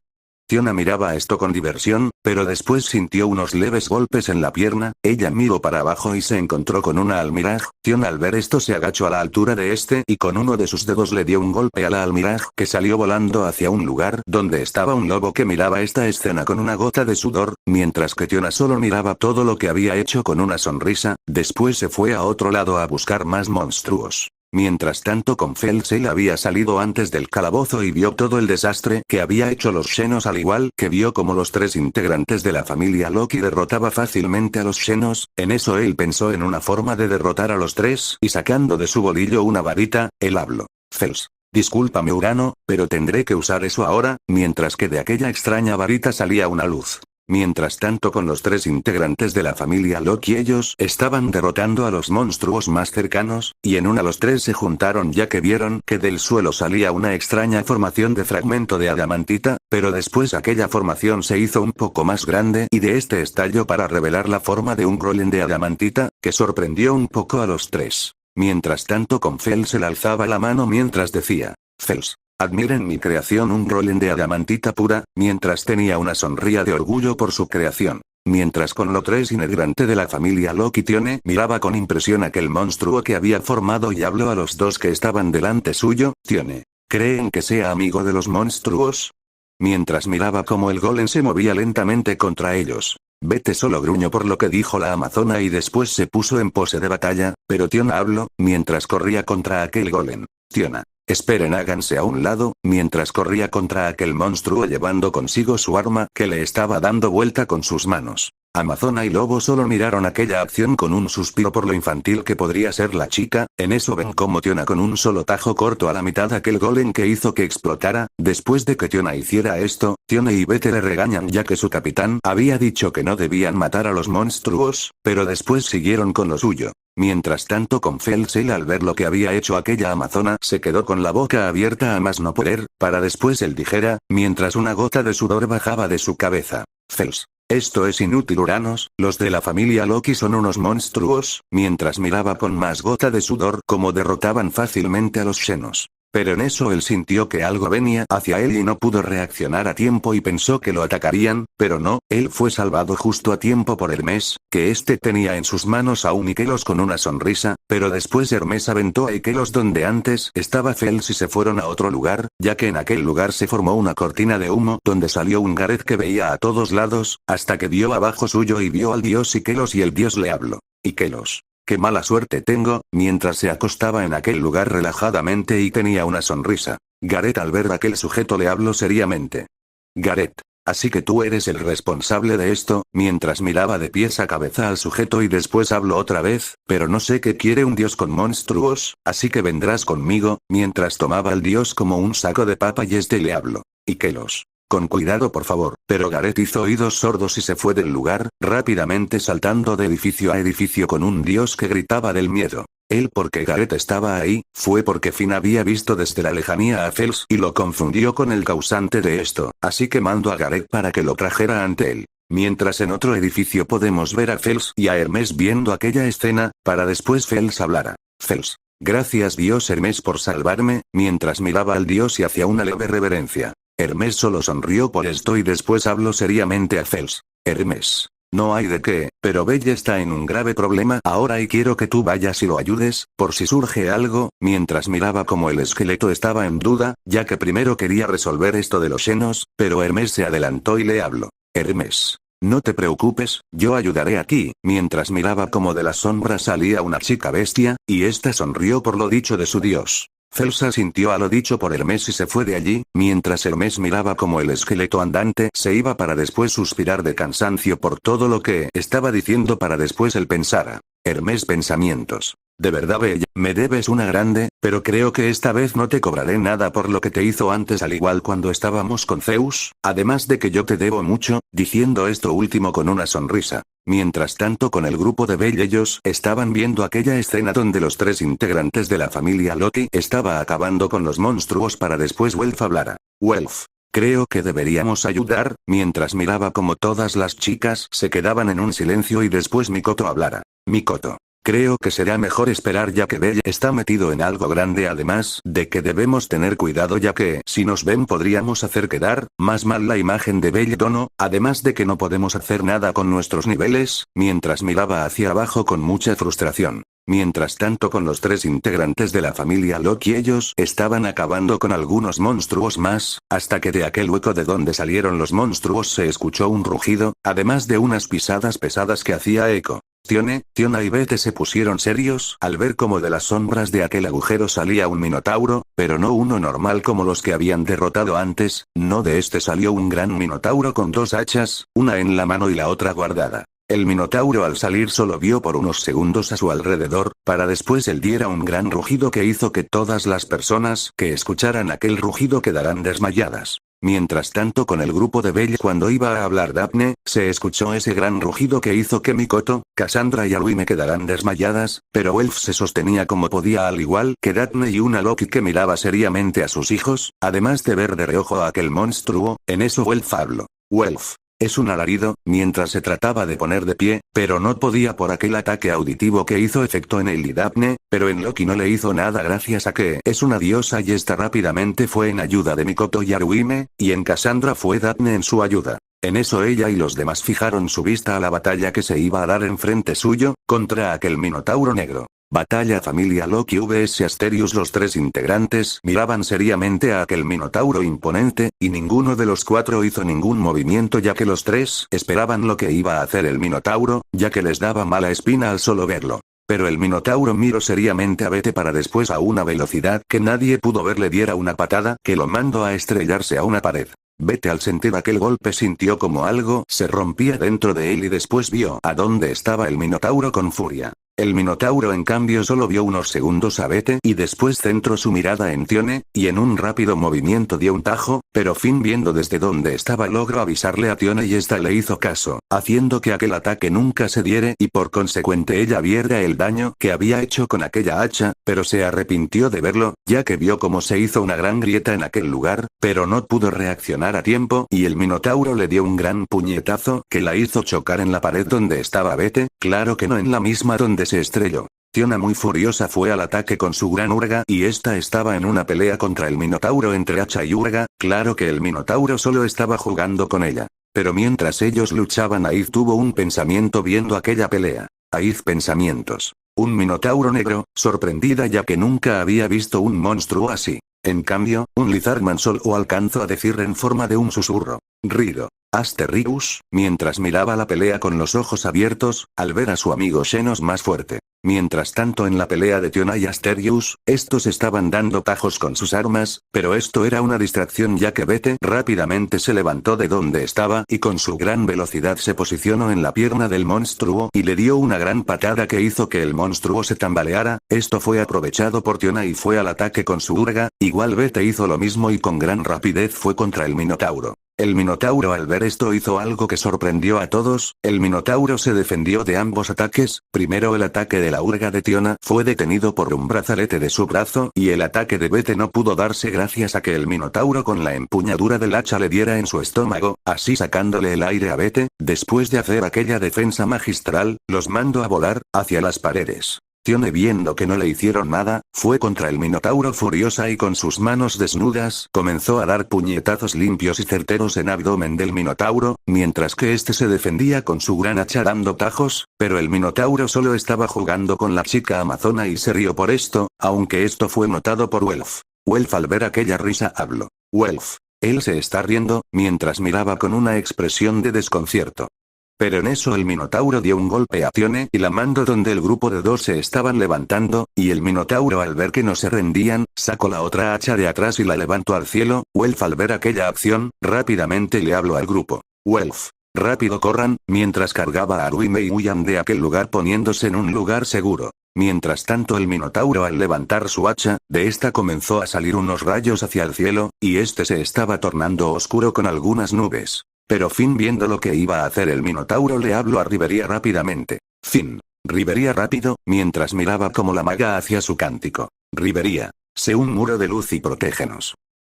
Tiona miraba esto con diversión, pero después sintió unos leves golpes en la pierna, ella miró para abajo y se encontró con una almiraj. Tiona al ver esto se agachó a la altura de este y con uno de sus dedos le dio un golpe a la almiraj que salió volando hacia un lugar donde estaba un lobo que miraba esta escena con una gota de sudor, mientras que Tiona solo miraba todo lo que había hecho con una sonrisa, después se fue a otro lado a buscar más monstruos. Mientras tanto con Felsel había salido antes del calabozo y vio todo el desastre que había hecho los Xenos al igual que vio como los tres integrantes de la familia Loki derrotaba fácilmente a los Xenos, en eso él pensó en una forma de derrotar a los tres y sacando de su bolillo una varita, él habló. Fels. Discúlpame Urano, pero tendré que usar eso ahora, mientras que de aquella extraña varita salía una luz. Mientras tanto con los tres integrantes de la familia Loki ellos estaban derrotando a los monstruos más cercanos, y en una los tres se juntaron ya que vieron que del suelo salía una extraña formación de fragmento de adamantita, pero después aquella formación se hizo un poco más grande y de este estalló para revelar la forma de un golem de adamantita, que sorprendió un poco a los tres. Mientras tanto con Fels se le alzaba la mano mientras decía, Fels. Admiren mi creación un golem de adamantita pura, mientras tenía una sonrisa de orgullo por su creación. Mientras con los tres integrantes de la familia Loki Tione miraba con impresión aquel monstruo que había formado y habló a los dos que estaban delante suyo. Tione. ¿Creen que sea amigo de los monstruos? Mientras miraba cómo el golem se movía lentamente contra ellos. Vete solo, gruñó por lo que dijo la amazona y después se puso en pose de batalla, pero Tiona habló, mientras corría contra aquel golem. Tiona. Esperen, háganse a un lado, mientras corría contra aquel monstruo llevando consigo su arma que le estaba dando vuelta con sus manos. Amazona y Lobo solo miraron aquella acción con un suspiro por lo infantil que podría ser la chica. En eso ven como Tiona con un solo tajo cortó a la mitad aquel golem que hizo que explotara. Después de que Tiona hiciera esto, Tiona y Vete le regañan ya que su capitán había dicho que no debían matar a los monstruos, pero después siguieron con lo suyo. Mientras tanto con Felsel al ver lo que había hecho aquella amazona se quedó con la boca abierta a más no poder, para después él dijera, mientras una gota de sudor bajaba de su cabeza. Fels. Esto es inútil, Uranos, los de la familia Loki son unos monstruos, mientras miraba con más gota de sudor cómo derrotaban fácilmente a los Xenos. Pero en eso él sintió que algo venía hacia él y no pudo reaccionar a tiempo y pensó que lo atacarían, pero no, él fue salvado justo a tiempo por Hermes, que este tenía en sus manos a un Ikelos con una sonrisa, pero después Hermes aventó a Ikelos donde antes estaba Fels y se fueron a otro lugar, ya que en aquel lugar se formó una cortina de humo donde salió un Gareth que veía a todos lados, hasta que vio abajo suyo y vio al dios Ikelos y el dios le habló. Ikelos. Qué mala suerte tengo, mientras se acostaba en aquel lugar relajadamente y tenía una sonrisa. Gareth al ver a aquel sujeto le habló seriamente. Gareth. Así que tú eres el responsable de esto, mientras miraba de pies a cabeza al sujeto y después habló otra vez, pero no sé qué quiere un dios con monstruos, así que vendrás conmigo, mientras tomaba al dios como un saco de papa y le habló. Ikelos. Con cuidado por favor, pero Gareth hizo oídos sordos y se fue del lugar, rápidamente saltando de edificio a edificio con un dios que gritaba del miedo. Él porque Gareth estaba ahí, fue porque Finn había visto desde la lejanía a Fels y lo confundió con el causante de esto, así que mandó a Gareth para que lo trajera ante él. Mientras en otro edificio podemos ver a Fels y a Hermes viendo aquella escena, para después Fels hablara. Fels. Gracias dios Hermes por salvarme, mientras miraba al dios y hacía una leve reverencia. Hermes solo sonrió por esto y después habló seriamente a Fels. Hermes. No hay de qué, pero Belle está en un grave problema ahora y quiero que tú vayas y lo ayudes, por si surge algo, mientras miraba como el esqueleto estaba en duda, ya que primero quería resolver esto de los Xenos, pero Hermes se adelantó y le habló. Hermes. No te preocupes, yo ayudaré aquí, mientras miraba como de las sombras salía una chica bestia, y ésta sonrió por lo dicho de su dios. Fels asintió a lo dicho por Hermes y se fue de allí, mientras Hermes miraba como el esqueleto andante se iba para después suspirar de cansancio por todo lo que estaba diciendo para después él pensara. Hermes pensamientos. De verdad Bella, me debes una grande, pero creo que esta vez no te cobraré nada por lo que te hizo antes al igual cuando estábamos con Zeus, además de que yo te debo mucho, diciendo esto último con una sonrisa. Mientras tanto con el grupo de Belle ellos estaban viendo aquella escena donde los tres integrantes de la familia Loki estaba acabando con los monstruos para después Welf hablara. Welf. Creo que deberíamos ayudar, mientras miraba como todas las chicas se quedaban en un silencio y después Mikoto hablara. Mikoto. Creo que será mejor esperar ya que Belle está metido en algo grande además de que debemos tener cuidado ya que si nos ven podríamos hacer quedar más mal la imagen de Belle Dono, además de que no podemos hacer nada con nuestros niveles, mientras miraba hacia abajo con mucha frustración. Mientras tanto con los tres integrantes de la familia Loki ellos estaban acabando con algunos monstruos más, hasta que de aquel hueco de donde salieron los monstruos se escuchó un rugido, además de unas pisadas pesadas que hacía eco. Tiona y Bete se pusieron serios al ver cómo de las sombras de aquel agujero salía un minotauro, pero no uno normal como los que habían derrotado antes, no de este salió un gran minotauro con dos hachas, una en la mano y la otra guardada. El minotauro al salir solo vio por unos segundos a su alrededor, para después él diera un gran rugido que hizo que todas las personas que escucharan aquel rugido quedaran desmayadas. Mientras tanto con el grupo de Belle cuando iba a hablar Daphne, se escuchó ese gran rugido que hizo que Mikoto, Cassandra y Aluime quedaran desmayadas, pero Welf se sostenía como podía al igual que Daphne y una Loki que miraba seriamente a sus hijos, además de ver de reojo a aquel monstruo, en eso Welf habló. Welf. Es un alarido, mientras se trataba de poner de pie, pero no podía por aquel ataque auditivo que hizo efecto en él y Daphne, pero en Loki no le hizo nada gracias a que es una diosa y esta rápidamente fue en ayuda de Mikoto y Aruime, y en Cassandra fue Daphne en su ayuda. En eso ella y los demás fijaron su vista a la batalla que se iba a dar enfrente suyo, contra aquel minotauro negro. Batalla Familia Loki vs Asterius. Los tres integrantes miraban seriamente a aquel minotauro imponente, y ninguno de los cuatro hizo ningún movimiento ya que los tres esperaban lo que iba a hacer el minotauro, ya que les daba mala espina al solo verlo. Pero el minotauro miró seriamente a Vete para después a una velocidad que nadie pudo ver le diera una patada que lo mandó a estrellarse a una pared. Vete al sentir aquel golpe sintió como algo se rompía dentro de él y después vio a dónde estaba el minotauro con furia. El minotauro en cambio solo vio unos segundos a Vete y después centró su mirada en Tione, y en un rápido movimiento dio un tajo, pero Finn viendo desde donde estaba logró avisarle a Tione y esta le hizo caso, haciendo que aquel ataque nunca se diere y por consecuente ella viera el daño que había hecho con aquella hacha, pero se arrepintió de verlo, ya que vio cómo se hizo una gran grieta en aquel lugar, pero no pudo reaccionar a tiempo y el minotauro le dio un gran puñetazo que la hizo chocar en la pared donde estaba Vete, claro que no en la misma donde se estrelló. Tiona muy furiosa fue al ataque con su gran urga y esta estaba en una pelea contra el minotauro entre hacha y urga, claro que el minotauro solo estaba jugando con ella. Pero mientras ellos luchaban Aiz tuvo un pensamiento viendo aquella pelea. Aiz pensamientos. Un minotauro negro, sorprendida ya que nunca había visto un monstruo así. En cambio, un Lizardman solo alcanzó a decir en forma de un susurro. Rido. Asterius, mientras miraba la pelea con los ojos abiertos, al ver a su amigo Xenos más fuerte. Mientras tanto en la pelea de Tiona y Asterius, estos estaban dando tajos con sus armas, pero esto era una distracción ya que Vete rápidamente se levantó de donde estaba y con su gran velocidad se posicionó en la pierna del monstruo y le dio una gran patada que hizo que el monstruo se tambaleara. Esto fue aprovechado por Tiona y fue al ataque con su urga, igual Vete hizo lo mismo y con gran rapidez fue contra el minotauro. El minotauro al ver esto hizo algo que sorprendió a todos, el minotauro se defendió de ambos ataques, primero el ataque de la urga de Tiona fue detenido por un brazalete de su brazo y el ataque de Vete no pudo darse gracias a que el minotauro con la empuñadura del hacha le diera en su estómago, así sacándole el aire a Vete, después de hacer aquella defensa magistral, los mandó a volar, hacia las paredes. Tione viendo que no le hicieron nada, fue contra el minotauro furiosa y con sus manos desnudas comenzó a dar puñetazos limpios y certeros en abdomen del minotauro, mientras que este se defendía con su gran hacha dando tajos, pero el minotauro solo estaba jugando con la chica amazona y se rió por esto, aunque esto fue notado por Welf. Welf al ver aquella risa habló. Welf. Él se está riendo, mientras miraba con una expresión de desconcierto. Pero en eso el minotauro dio un golpe a Tione y la mandó donde el grupo de dos se estaban levantando, y el minotauro al ver que no se rendían, sacó la otra hacha de atrás y la levantó al cielo. Welf al ver aquella acción, rápidamente le habló al grupo. Welf. Rápido corran, mientras cargaba a Aruime y huyan de aquel lugar poniéndose en un lugar seguro. Mientras tanto el minotauro al levantar su hacha, de esta comenzó a salir unos rayos hacia el cielo, y este se estaba tornando oscuro con algunas nubes. Pero Finn viendo lo que iba a hacer el minotauro le habló a Rivería rápidamente. Finn. Rivería rápido, mientras miraba como la maga hacia su cántico. Rivería. Sé un muro de luz y protégenos.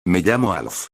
Me llamo Alf.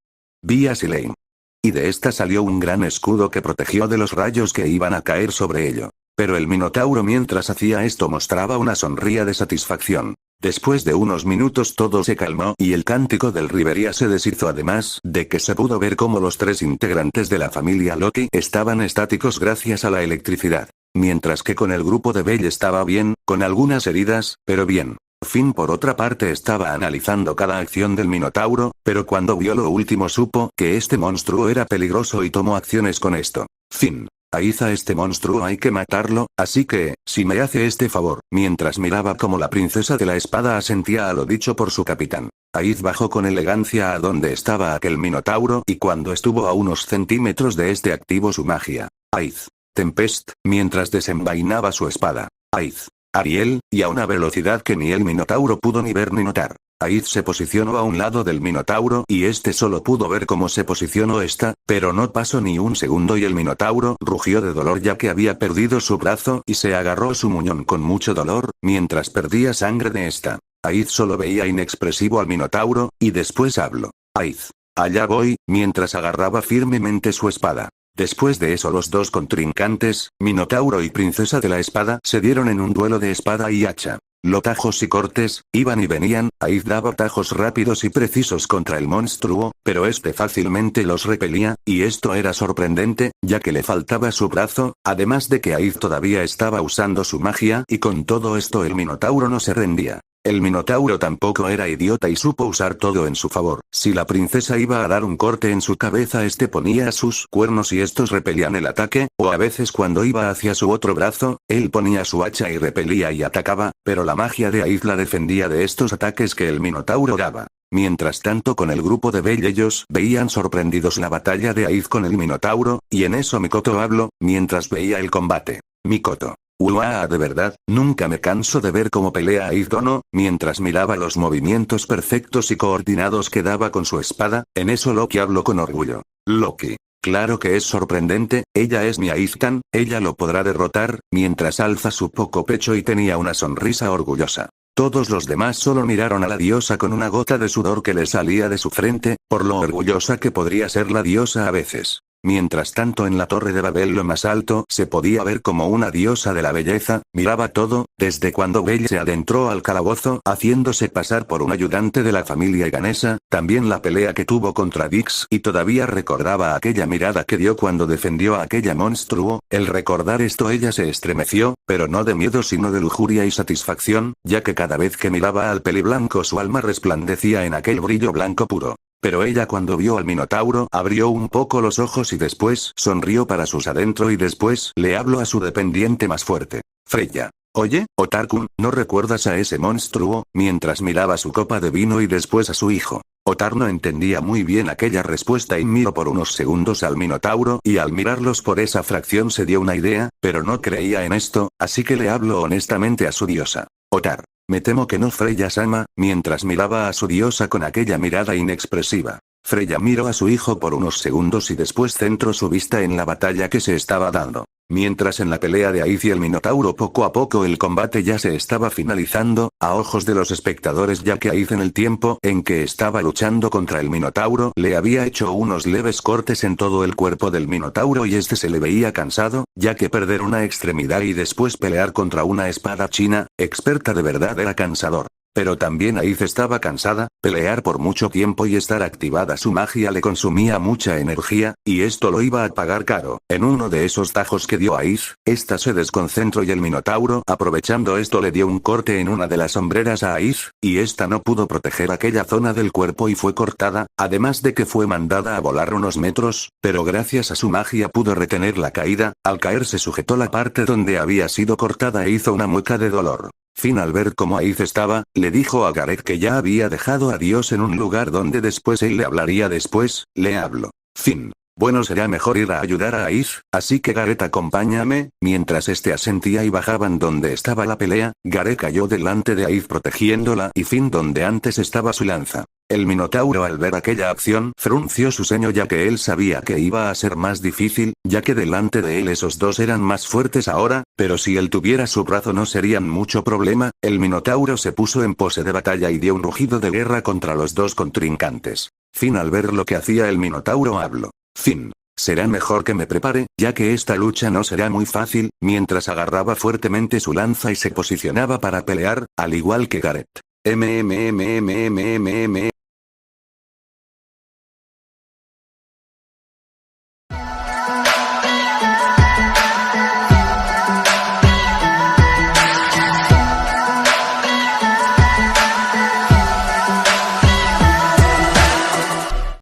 Vi a Silane. Y de esta salió un gran escudo que protegió de los rayos que iban a caer sobre ello. Pero el minotauro mientras hacía esto mostraba una sonrisa de satisfacción. Después de unos minutos todo se calmó y el cántico del Rivería se deshizo además de que se pudo ver cómo los tres integrantes de la familia Loki estaban estáticos gracias a la electricidad. Mientras que con el grupo de Bell estaba bien, con algunas heridas, pero bien. Finn por otra parte estaba analizando cada acción del minotauro, pero cuando vio lo último supo que este monstruo era peligroso y tomó acciones con esto. Finn. Aiz a este monstruo hay que matarlo, así que, si me hace este favor, mientras miraba como la princesa de la espada asentía a lo dicho por su capitán. Aiz bajó con elegancia a donde estaba aquel minotauro y cuando estuvo a unos centímetros de este activó su magia. Aiz. Tempest, mientras desenvainaba su espada. Aiz. Ariel, y a una velocidad que ni el minotauro pudo ni ver ni notar. Aiz se posicionó a un lado del minotauro y este solo pudo ver cómo se posicionó esta, pero no pasó ni un segundo y el minotauro rugió de dolor ya que había perdido su brazo y se agarró su muñón con mucho dolor, mientras perdía sangre de esta. Aiz solo veía inexpresivo al minotauro, y después habló. Aiz. Allá voy, mientras agarraba firmemente su espada. Después de eso los dos contrincantes, minotauro y princesa de la espada, se dieron en un duelo de espada y hacha. Tajos y cortes, iban y venían, Aiz daba tajos rápidos y precisos contra el monstruo, pero este fácilmente los repelía, y esto era sorprendente, ya que le faltaba su brazo, además de que Aiz todavía estaba usando su magia y con todo esto el Minotauro no se rendía. El Minotauro tampoco era idiota y supo usar todo en su favor. Si la princesa iba a dar un corte en su cabeza, este ponía sus cuernos y estos repelían el ataque, o a veces cuando iba hacia su otro brazo, él ponía su hacha y repelía y atacaba, pero la magia de Aiz la defendía de estos ataques que el Minotauro daba. Mientras tanto con el grupo de Bell ellos veían sorprendidos la batalla de Aiz con el Minotauro, y en eso Mikoto habló, mientras veía el combate. Mikoto. Uah, de verdad, nunca me canso de ver cómo pelea Aiz Dono, mientras miraba los movimientos perfectos y coordinados que daba con su espada, en eso Loki habló con orgullo. Loki. Claro que es sorprendente, ella es mi Aizkan, ella lo podrá derrotar, mientras alza su poco pecho y tenía una sonrisa orgullosa. Todos los demás solo miraron a la diosa con una gota de sudor que le salía de su frente, por lo orgullosa que podría ser la diosa a veces. Mientras tanto en la torre de Babel lo más alto se podía ver como una diosa de la belleza, miraba todo, desde cuando Bell se adentró al calabozo haciéndose pasar por un ayudante de la familia Ganesa, también la pelea que tuvo contra Dix y todavía recordaba aquella mirada que dio cuando defendió a aquella monstruo, el recordar esto ella se estremeció, pero no de miedo sino de lujuria y satisfacción, ya que cada vez que miraba al peliblanco su alma resplandecía en aquel brillo blanco puro. Pero ella cuando vio al Minotauro abrió un poco los ojos y después sonrió para sus adentro y después le habló a su dependiente más fuerte. Freya. Oye, Otar-kun, ¿no recuerdas a ese monstruo? Mientras miraba su copa de vino y después a su hijo. Otar no entendía muy bien aquella respuesta y miró por unos segundos al Minotauro y al mirarlos por esa fracción se dio una idea, pero no creía en esto, así que le habló honestamente a su diosa. Otar. Me temo que no Freya-sama, mientras miraba a su diosa con aquella mirada inexpresiva. Freya miró a su hijo por unos segundos y después centró su vista en la batalla que se estaba dando. Mientras en la pelea de Aiz y el Minotauro poco a poco el combate ya se estaba finalizando, a ojos de los espectadores ya que Aiz en el tiempo en que estaba luchando contra el Minotauro le había hecho unos leves cortes en todo el cuerpo del Minotauro y este se le veía cansado, ya que perder una extremidad y después pelear contra una espada china, experta de verdad era cansador. Pero también Aiz estaba cansada, pelear por mucho tiempo y estar activada su magia le consumía mucha energía, y esto lo iba a pagar caro. En uno de esos tajos que dio Aiz, esta se desconcentró y el Minotauro aprovechando esto le dio un corte en una de las hombreras a Aiz, y esta no pudo proteger aquella zona del cuerpo y fue cortada, además de que fue mandada a volar unos metros, pero gracias a su magia pudo retener la caída, al caer se sujetó la parte donde había sido cortada e hizo una mueca de dolor. Finn al ver cómo Aiz estaba, le dijo a Gareth que ya había dejado a Dios en un lugar donde después él le hablaría después, le habló. Finn. Bueno será mejor ir a ayudar a Aiz, así que Gareth acompáñame, mientras este asentía y bajaban donde estaba la pelea, Gareth cayó delante de Aiz protegiéndola y Finn donde antes estaba su lanza. El Minotauro al ver aquella acción frunció su ceño ya que él sabía que iba a ser más difícil, ya que delante de él esos dos eran más fuertes ahora, pero si él tuviera su brazo no serían mucho problema. El Minotauro se puso en pose de batalla y dio un rugido de guerra contra los dos contrincantes. Finn al ver lo que hacía el Minotauro habló. Finn. Será mejor que me prepare, ya que esta lucha no será muy fácil, mientras agarraba fuertemente su lanza y se posicionaba para pelear, al igual que Gareth.